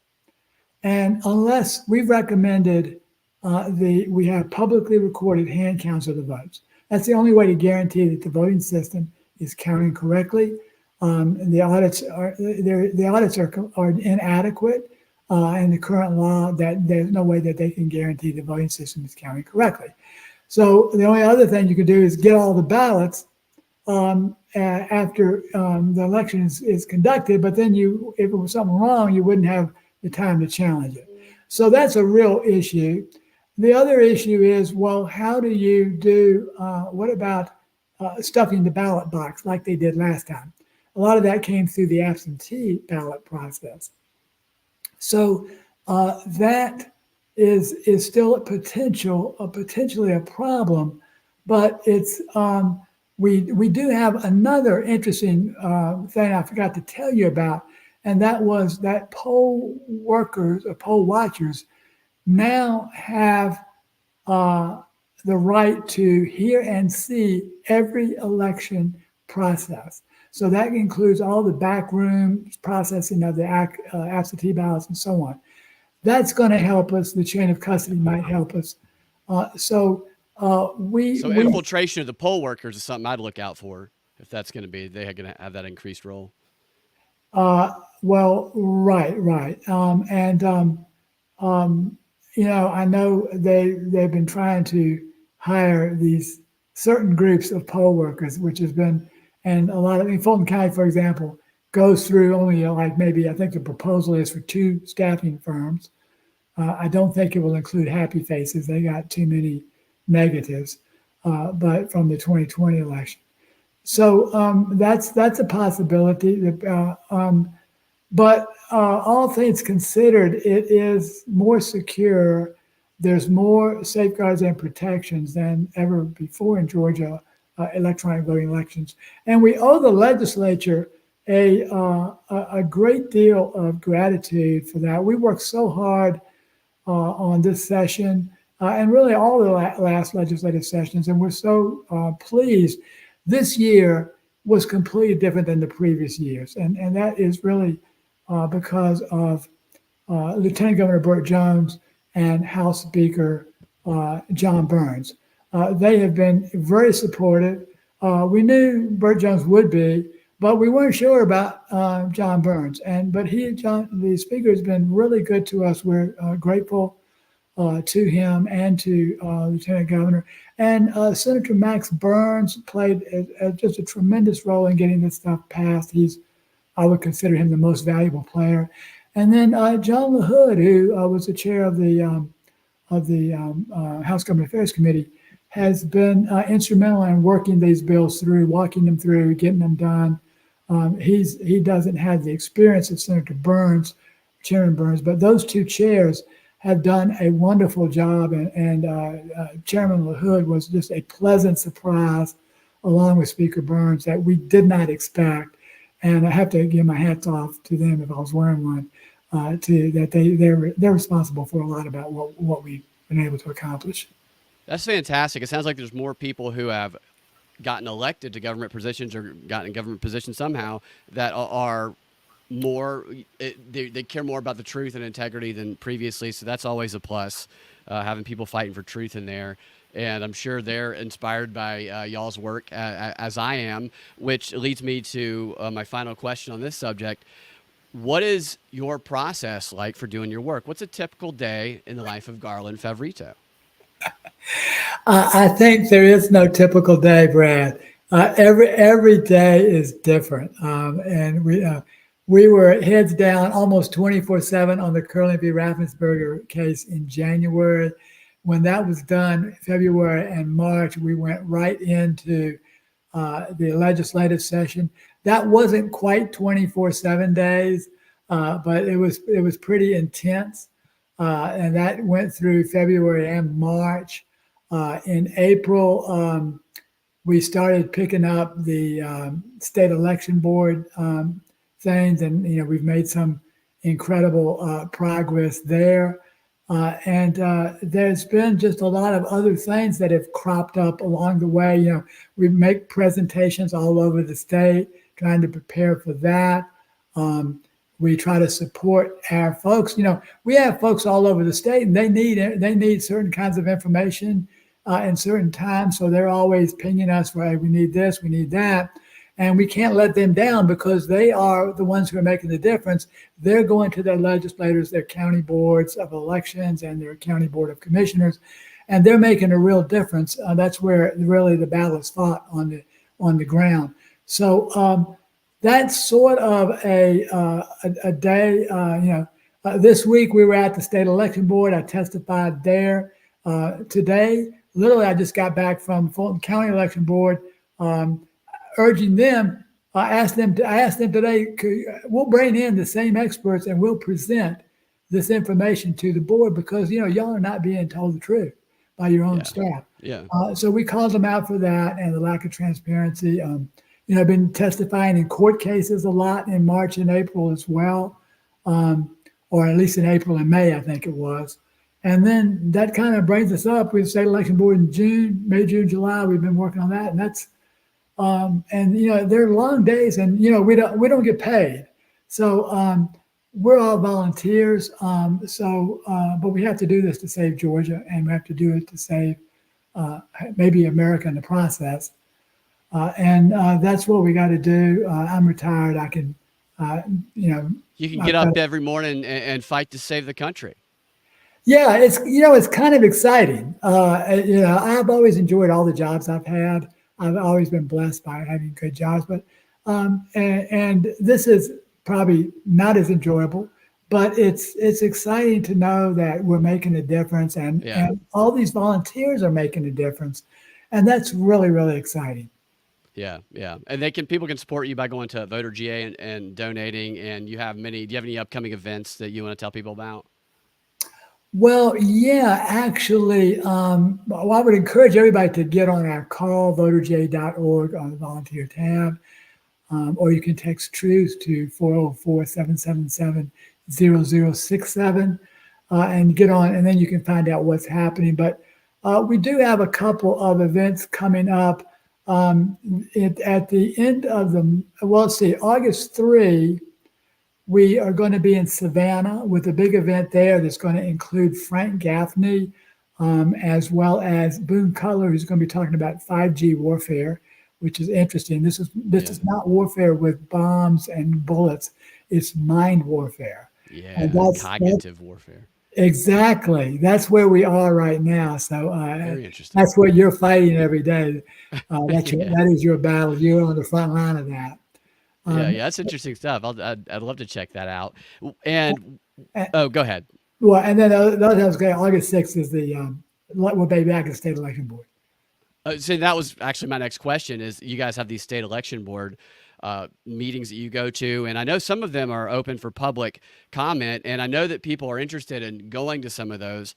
and unless we've recommended we have publicly recorded hand counts of the votes. That's the only way to guarantee that the voting system is counting correctly. And the audits are inadequate in the current law. That there's no way that they can guarantee the voting system is counting correctly. So the only other thing you could do is get all the ballots after the election is conducted. But then if it was something wrong, you wouldn't have the time to challenge it. So that's a real issue. The other issue is, well, how do you do, what about stuffing the ballot box like they did last time? A lot of that came through the absentee ballot process. So that is still potentially a problem, but it's we do have another interesting thing I forgot to tell you about, and that was that poll workers or poll watchers now have the right to hear and see every election process. So that includes all the backroom processing of the absentee ballots and so on. That's going to help us. The chain of custody might help us. So infiltration of the poll workers is something I'd look out for if that's going to be they're going to have that increased role. Well, right. I know they've been trying to hire these certain groups of poll workers, which has been, and a lot of, Fulton County, for example, goes through only like maybe, I think the proposal is for 2 staffing firms. I don't think it will include happy faces. They got too many negatives, but from the 2020 election. So that's a possibility. But all things considered, it is more secure. There's more safeguards and protections than ever before in Georgia electronic voting elections. And we owe the legislature a great deal of gratitude for that. We worked so hard on this session and really all the last legislative sessions, and we're so pleased. This year was completely different than the previous years, and that is really because of Lieutenant Governor Burt Jones and House Speaker John Burns. They have been very supportive. We knew Burt Jones would be, but we weren't sure about John Burns. But the Speaker has been really good to us. We're grateful to him and to Lieutenant Governor. And Senator Max Burns played just a tremendous role in getting this stuff passed. I would consider him the most valuable player. And then John LaHood, who was the chair of the House Government Affairs Committee, has been instrumental in working these bills through, walking them through, getting them done. He doesn't have the experience of Senator Burns, Chairman Burns, but those 2 chairs have done a wonderful job, and Chairman LaHood was just a pleasant surprise, along with Speaker Burns, that we did not expect. And I have to give my hats off to them if I was wearing one, to that they're responsible for a lot about what we've been able to accomplish. That's fantastic. It sounds like there's more people who have gotten elected to government positions or gotten in government positions somehow that are more they care more about the truth and integrity than previously, so that's always a plus, having people fighting for truth in there. And I'm sure they're inspired by y'all's work, as I am, which leads me to my final question on this subject. What is your process like for doing your work? What's a typical day in the life of Garland Favorito? I think there is no typical day, Brad. Every day is different, and we were heads down almost 24/7 on the Curley v. Raffensperger case in January. When that was done, February and March, we went right into the legislative session. That wasn't quite 24/7 days, but it was pretty intense, and that went through February and March. In April, we started picking up the state election board things, and we've made some incredible progress there. And there's been just a lot of other things that have cropped up along the way. We make presentations all over the state, trying to prepare for that. We try to support our folks. We have folks all over the state, and they need certain kinds of information in certain times. So they're always pinging us for, hey, we need this, we need that. And we can't let them down because they are the ones who are making the difference. They're going to their legislators, their county boards of elections, and their county board of commissioners, and they're making a real difference. That's where really the battle is fought on the ground. So that's sort of a day. This week we were at the state election board. I testified there. Today, literally, I just got back from Fulton County Election Board. Urging them, I asked them today, we'll bring in the same experts and we'll present this information to the board because, y'all are not being told the truth by your own staff. Yeah. So we called them out for that and the lack of transparency. I've been testifying in court cases a lot in March and April as well, or at least in April and May, I think it was. And then that kind of brings us up. We have state election board in June, May, June, July. We've been working on that, and that's they're long days, and we don't get paid, so we're all volunteers. But we have to do this to save Georgia, and we have to do it to save maybe America in the process. And that's what we got to do. I'm retired. I can, you can get up every morning and fight to save the country. Yeah, it's kind of exciting. I've always enjoyed all the jobs I've had. I've always been blessed by having good jobs, but and this is probably not as enjoyable, but it's exciting to know that we're making a difference, and all these volunteers are making a difference, and that's really, really exciting. Yeah. And people can support you by going to Voter GA and donating. And do you have any upcoming events that you want to tell people about? Well, yeah, actually, I would encourage everybody to get on our call, voterj.org, on the volunteer tab, or you can text TRUTH to 404-777-0067 and get on, and then you can find out what's happening. But we do have a couple of events coming up at the end of August 3. We are going to be in Savannah with a big event there that's going to include Frank Gaffney, as well as Boone Cutler, who's going to be talking about 5G warfare, which is interesting. This is not warfare with bombs and bullets; it's mind warfare. Yeah, and that's cognitive warfare. Exactly. That's where we are right now. So very interesting. That's what you're fighting every day. That is your battle. You're on the front line of that. Yeah, that's interesting stuff. I'd love to check that out. And go ahead. Well, and then the other was great. August 6th is we'll be back at the state election board. So that was actually my next question: is you guys have these state election board meetings that you go to, and I know some of them are open for public comment, and I know that people are interested in going to some of those.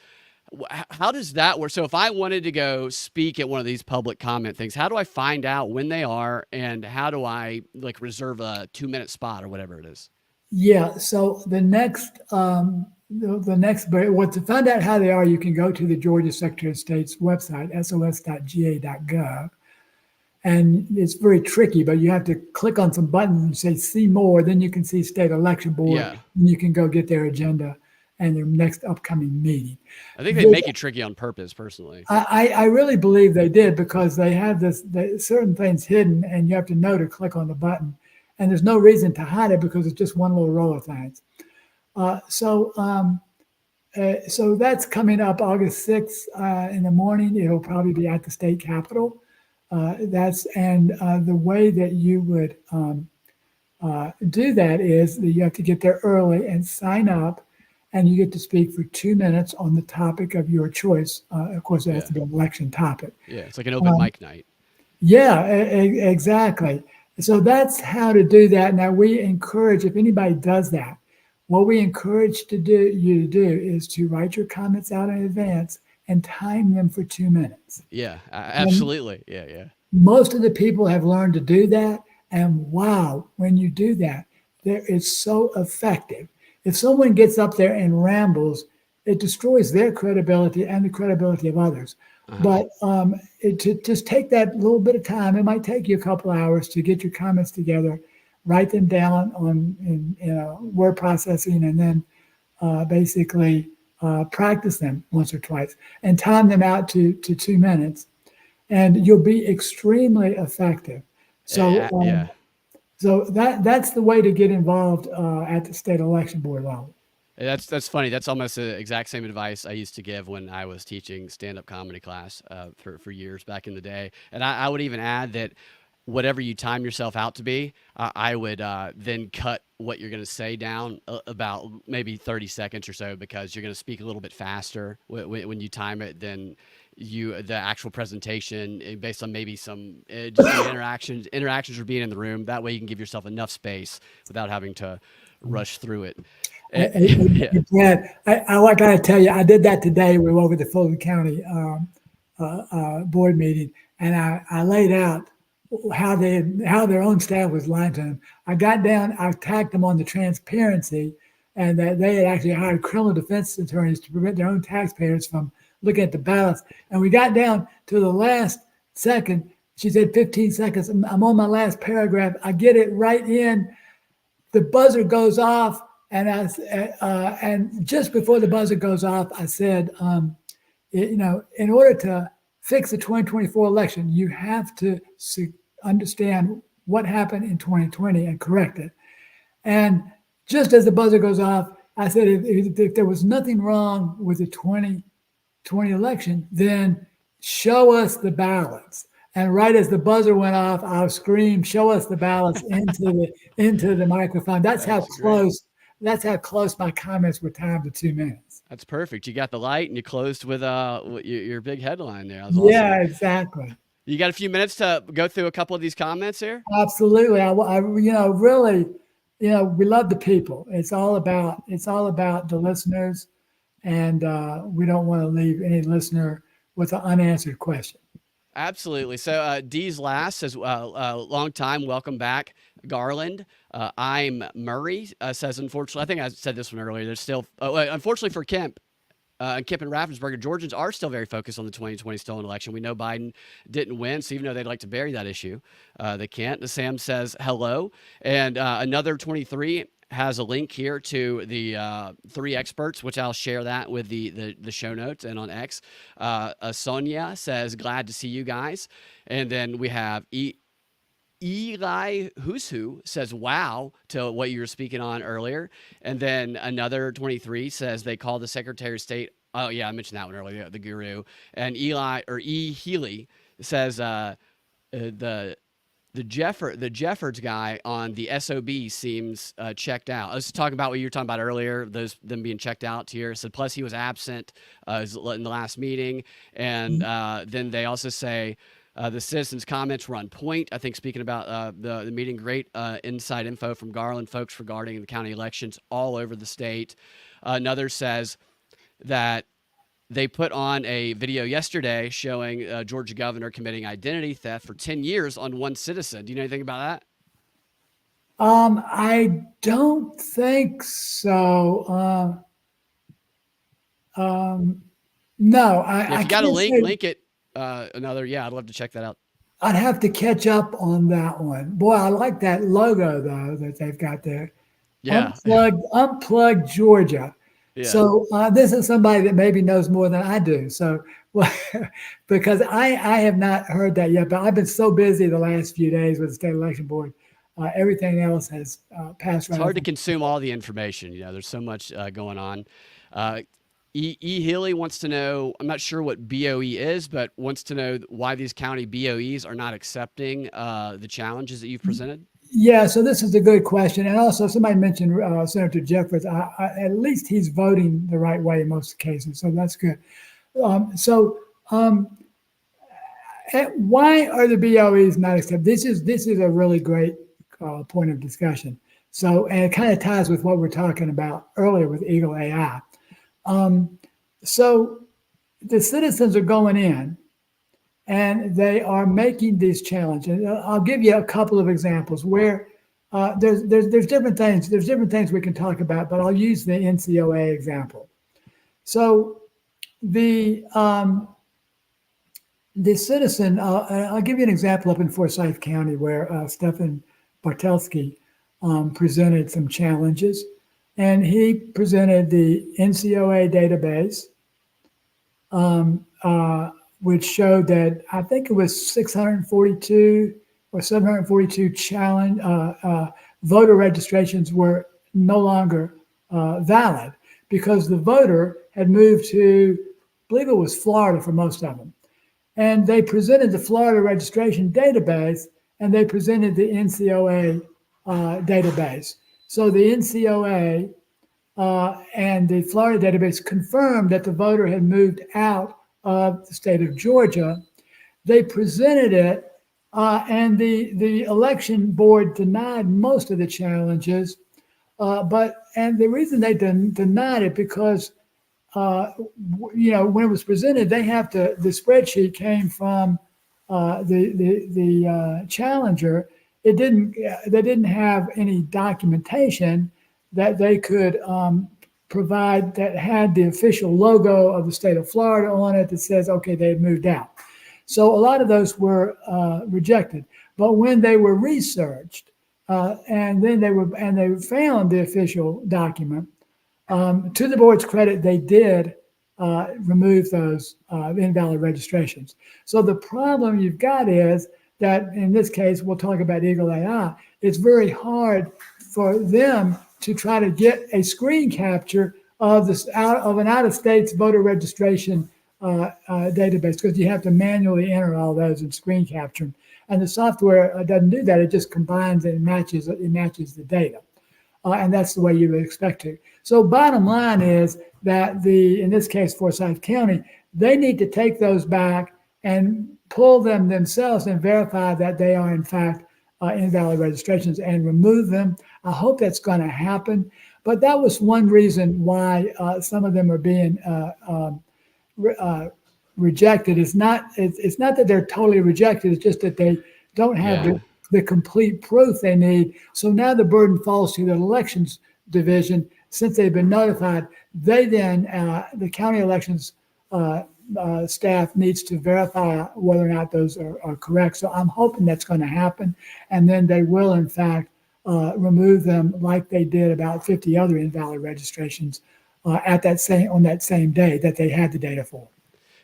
How does that work? So if I wanted to go speak at one of these public comment things, how do I find out when they are, and how do I like reserve a 2-minute spot or whatever it is? Yeah. So the next, but what to find out how they are, you can go to the Georgia Secretary of State's website, sos.ga.gov. And it's very tricky, but you have to click on some buttons and say see more. Then you can see State Election Board, Yeah, and you can go get their agenda and their next upcoming meeting. I think they make it tricky on purpose, personally. I really believe they did, because they have certain things hidden, and you have to know to click on the button. And there's no reason to hide it, because it's just one little row of things. So that's coming up August 6th in the morning. It'll probably be at the state capitol. The way that you would do that is that you have to get there early and sign up, and you get to speak for 2 minutes on the topic of your choice. Of course, it has Yeah. to be an election topic. Yeah, it's like an open mic night. Yeah, exactly. So that's how to do that. Now, we encourage, if anybody does that, what we encourage you to do is to write your comments out in advance and time them for 2 minutes. Yeah, And absolutely. Yeah, yeah. most of the people have learned to do that. And wow, when you do that, it's so effective. If someone gets up there and rambles, it destroys their credibility and the credibility of others. Uh-huh. But to just take that little bit of time, it might take you a couple of hours to get your comments together, write them down in word processing, and then basically practice them once or twice and time them out to 2 minutes, and you'll be extremely effective. So, Yeah. so that's the way to get involved at the state election board level. That's funny. That's almost the exact same advice I used to give when I was teaching stand-up comedy class for years back in the day. And I would even add that whatever you time yourself out to be, I would then cut what you're going to say down about maybe 30 seconds or so, because you're going to speak a little bit faster when you time it than the actual presentation, based on maybe some just the interactions or being in the room. That way you can give yourself enough space without having to rush through it. Yeah. Brad, I got to tell you, I did that today. We were over the Fulton County board meeting, and I laid out how their own staff was lying to them. I got down, I attacked them on the transparency, and that they had actually hired criminal defense attorneys to prevent their own taxpayers from looking at the ballots. And we got down to the last second. She said 15 seconds. I'm on my last paragraph. I get it right in. The buzzer goes off. And just before the buzzer goes off, I said, in order to fix the 2024 election, you have to understand what happened in 2020 and correct it. And just as the buzzer goes off, I said, if there was nothing wrong with the 2020 election, then show us the ballots. And right as the buzzer went off, I screamed, "Show us the ballots" into the microphone. That's how close. Great. That's how close my comments were timed to 2 minutes. That's perfect. You got the light, and you closed with your big headline there. That was yeah, awesome. Exactly. You got a few minutes to go through a couple of these comments here? Absolutely. I really, we love the people. It's all about the listeners, and we don't want to leave any listener with an unanswered question. Absolutely. So D's last says, long time, welcome back, Garland. I'm Murray, says, unfortunately, I think I said this one earlier, there's still, unfortunately for Kemp and Raffensperger, Georgians are still very focused on the 2020 stolen election. We know Biden didn't win, so even though they'd like to bury that issue, they can't. Sam says, hello. And another 23 has a link here to the 3 experts, which I'll share that with the show notes and on X. Sonia says, glad to see you guys. And then we have Eli Who's Who says, wow, to what you were speaking on earlier. And then another 23 says they called the Secretary of State. Oh, yeah, I mentioned that one earlier, the guru. And E. Healy says the Jeffords guy on the SOB seems checked out. I was talking about what you were talking about earlier, them being checked out here. So plus he was absent in the last meeting. And then they also say, The citizens' comments were on point. I think speaking about the meeting, great inside info from Garland folks regarding the county elections all over the state. Another says that they put on a video yesterday showing Georgia governor committing identity theft for 10 years on one citizen. Do you know anything about that? I don't think so. No, Yeah, if I you got a can't link, say. link it. Yeah, I'd love to check that out. I'd have to catch up on that one. Boy, I like that logo though that they've got there. Yeah, Unplugged Georgia. yeah. So this is somebody that maybe knows more than I do. So, well, because I have not heard that yet, but I've been so busy the last few days with the state election board. Everything else has passed It's right hard to over. consume all the information. There's so much going on. Uh, E. Healy wants to know, I'm not sure what BOE is, but wants to know why these county BOEs are not accepting the challenges that you've presented. Yeah, so this is a good question. And also, somebody mentioned Senator Jeffers. At least he's voting the right way in most cases. So that's good. So, why are the BOEs not accepted? This is a really great point of discussion. So, and it kind of ties with what we're talking about earlier with Eagle AI. So, the citizens are going in and they are making these challenges. I'll give you a couple of examples where there's different things. There's different things we can talk about, but I'll use the NCOA example. So the citizen, I'll give you an example up in Forsyth County where Stephan Bartelski presented some challenges, and he presented the NCOA database, which showed that I think it was 642 or 742 challenge voter registrations were no longer valid because the voter had moved to, I believe it was Florida for most of them. And they presented the Florida registration database and they presented the NCOA database. So the NCOA and the Florida database confirmed that the voter had moved out of the state of Georgia. They presented it, and the election board denied most of the challenges. And the reason they denied it because when it was presented, they have to. The spreadsheet came from the challenger. It didn't. They didn't have any documentation that they could provide that had the official logo of the state of Florida on it that says, okay, they had moved out. So a lot of those were rejected. But when they were researched, and then they found the official document, to the board's credit, they did remove those invalid registrations. So the problem you've got is that in this case, we'll talk about Eagle AI. It's very hard for them to try to get a screen capture of an out-of-states voter registration database because you have to manually enter all those and screen capture them. And the software doesn't do that; it just combines and matches the data, and that's the way you would expect to. So, bottom line is that in this case, Forsyth County, they need to take those back and pull them themselves and verify that they are in fact invalid registrations and remove them. I hope that's going to happen. But that was one reason why some of them are being rejected. It's not that they're totally rejected. It's just that they don't have Yeah. the complete proof they need. So now the burden falls to the elections division. Since they've been notified, they then the county elections staff needs to verify whether or not those are correct. So I'm hoping that's going to happen, and then they will in fact remove them like they did about 50 other invalid registrations on that same day that they had the data for.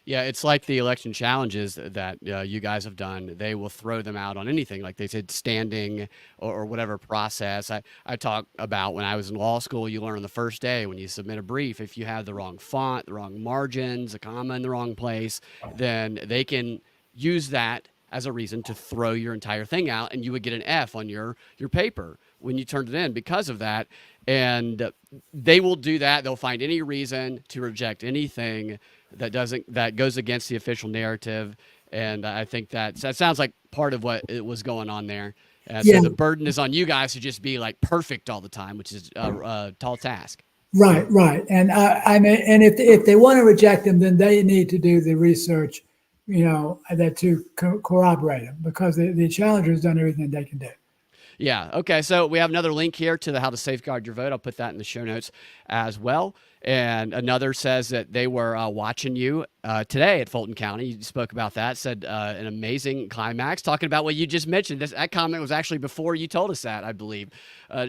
Yeah, it's like the election challenges that you guys have done. They will throw them out on anything, like they said, standing or whatever process. I talk about when I was in law school, you learn on the first day when you submit a brief, if you have the wrong font, the wrong margins, a comma in the wrong place, then they can use that as a reason to throw your entire thing out, and you would get an F on your paper when you turned it in because of that. And they will do that. They'll find any reason to reject anything that goes against the official narrative. And I think that sounds like part of what it was going on there. So Yeah, the burden is on you guys to just be like perfect all the time, which is a tall task. right, right. And I mean, and if they want to reject them, then they need to do the research, that to corroborate them, because the challenger has done everything they can do. Yeah. Okay. So we have another link here to the how to safeguard your vote. I'll put that in the show notes as well. And another says that they were watching you today at Fulton County. You spoke about that. Said an amazing climax. Talking about what you just mentioned. That comment was actually before you told us that, I believe.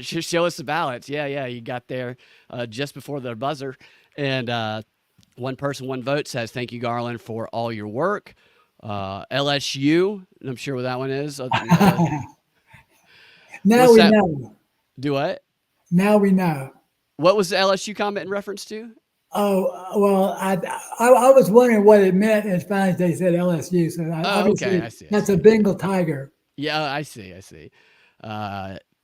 Show us the ballots. Yeah, yeah. You got there just before the buzzer. And one person, one vote says, "Thank you, Garland, for all your work." LSU. I'm sure what that one is. Now What's we that? know. Do what? Now we know. What was the LSU comment in reference to? Oh well, I was wondering what it meant as far as they said LSU. So Oh, okay. obviously I see. I that's a see. Bengal tiger. Yeah, I see. I see.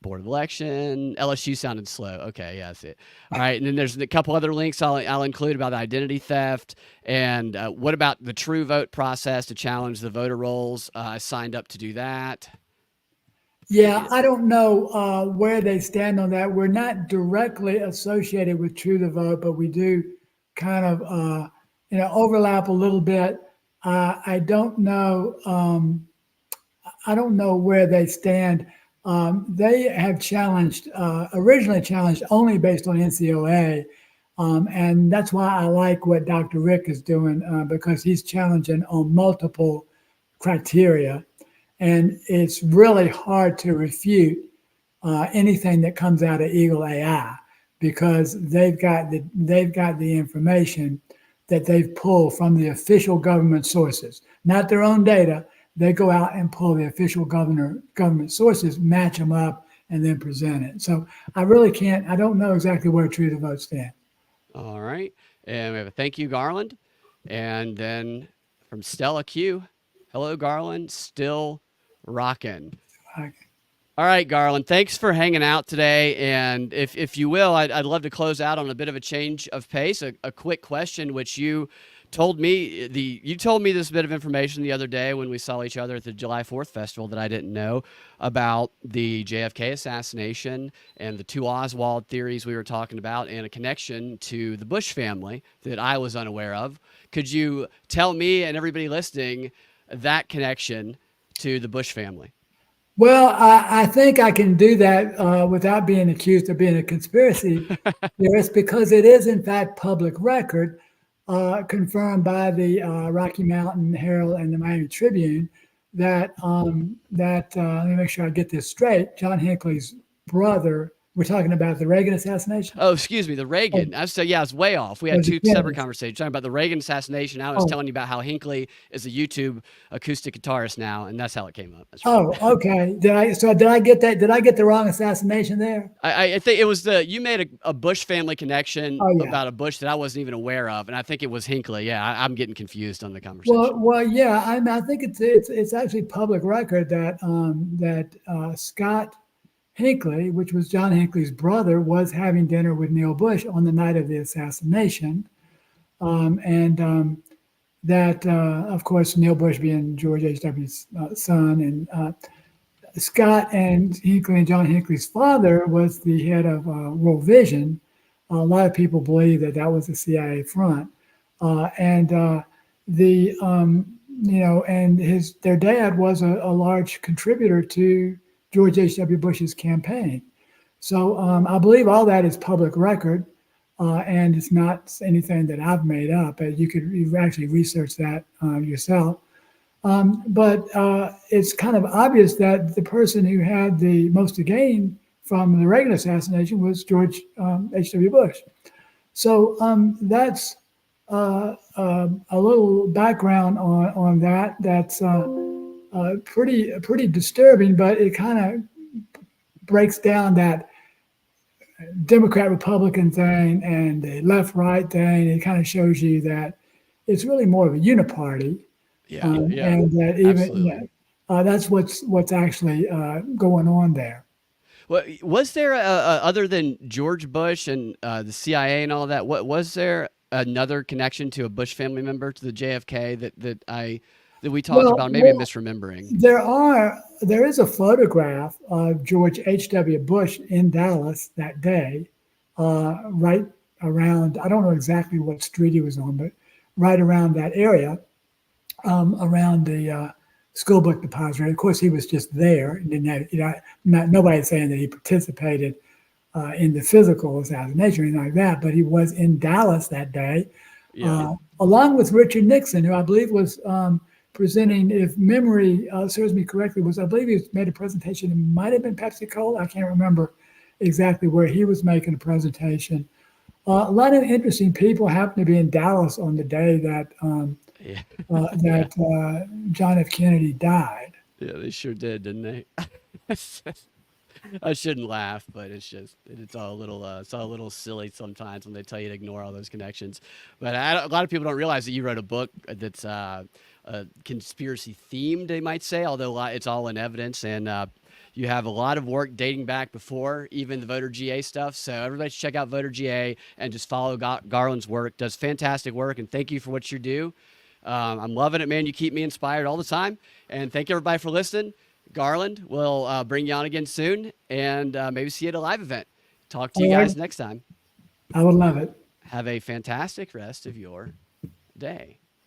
Board of election. LSU sounded slow. Okay, yeah, I see it. All right, and then there's a couple other links I'll include about identity theft and what about the true vote process to challenge the voter rolls. I signed up to do that. Yeah, I don't know where they stand on that. We're not directly associated with True the Vote, but we do kind of, overlap a little bit. I don't know. I don't know where they stand. They have challenged, originally challenged only based on NCOA. And that's why I like what Dr. Rick is doing, because he's challenging on multiple criteria. And it's really hard to refute anything that comes out of Eagle AI, because they've got the information that they've pulled from the official government sources, not their own data. They go out and pull the official government sources, match them up, and then present it. So I really can't. I don't know exactly where True the Vote stands. All right, and we have a thank you, Garland, and then from Stella Q. Hello, Garland. Still rocking. All right, Garland. Thanks for hanging out today. And if you will, I'd love to close out on a bit of a change of pace. A quick question, which you told me this bit of information the other day when we saw each other at the July 4th festival that I didn't know about the JFK assassination and the two Oswald theories we were talking about, and a connection to the Bush family that I was unaware of. Could you tell me and everybody listening that connection to the Bush family? Well, I think I can do that without being accused of being a conspiracy theorist, because it is, in fact, public record, confirmed by the Rocky Mountain Herald and the Miami Tribune, that let me make sure I get this straight. John Hinckley's brother. We're talking about the Reagan assassination. Oh, excuse me, the Oh, Reagan. I said, yeah, I was way off. We had was it two separate Kennedy? conversations talking about the Reagan assassination. I was Oh, telling you about how Hinckley is a YouTube acoustic guitarist now, and that's how it came up. That's right. oh, okay. Did I get that? Did I get the wrong assassination there? I think it was you made a Bush family connection Oh, yeah. about a Bush that I wasn't even aware of, and I think it was Hinckley. Yeah, I'm getting confused on the Well, conversation. well, yeah. I think it's actually public record that Scott Hinckley, which was John Hinckley's brother, was having dinner with Neil Bush on the night of the assassination, and that, of course, Neil Bush being George H.W.'s son, and Scott and Hinckley and John Hinckley's father was the head of World Vision. A lot of people believe that that was a CIA front, and the and their dad was a large contributor to George H.W. Bush's campaign. So I believe all that is public record, and it's not anything that I've made up. You actually research that yourself. But it's kind of obvious that the person who had the most to gain from the Reagan assassination was George H.W. Bush. So that's a little background on that. That's pretty disturbing, but it kind of breaks down that Democrat Republican thing and the left right thing. It kind of shows you that it's really more of a uniparty, Yeah, yeah, and that even absolutely. that's what's actually going on there. Well, was there other than George Bush and the CIA and all that? What was there another connection to a Bush family member to the JFK that I that we talked Well, about? Maybe I'm well, misremembering. there is a photograph of George H.W. Bush in Dallas that day, right around, I don't know exactly what street he was on, but right around that area, around the school book depository. Of course, he was just there. And didn't have, nobody's saying that he participated in the physical assassination or anything like that, but he was in Dallas that day, Yeah. along with Richard Nixon, who I believe was presenting, if memory serves me correctly, I believe he made a presentation. It might have been Pepsi Cola. I can't remember exactly where he was making a presentation. A lot of interesting people happened to be in Dallas on the day that Yeah. Yeah. that John F. Kennedy died. Yeah, they sure did, didn't they? I shouldn't laugh, but it's all a little silly sometimes when they tell you to ignore all those connections. But a lot of people don't realize that you wrote a book that's conspiracy themed, they might say, although it's all in evidence. And you have a lot of work dating back before even the voter GA stuff. So everybody should check out voter GA and just follow Garland's work. Does fantastic work, and thank you for what you do. I'm loving it, man. You keep me inspired all the time. And thank everybody for listening. Garland, we'll bring you on again soon and maybe see you at a live event. Talk to you All right, guys next time. I would love it. Have a fantastic rest of your day.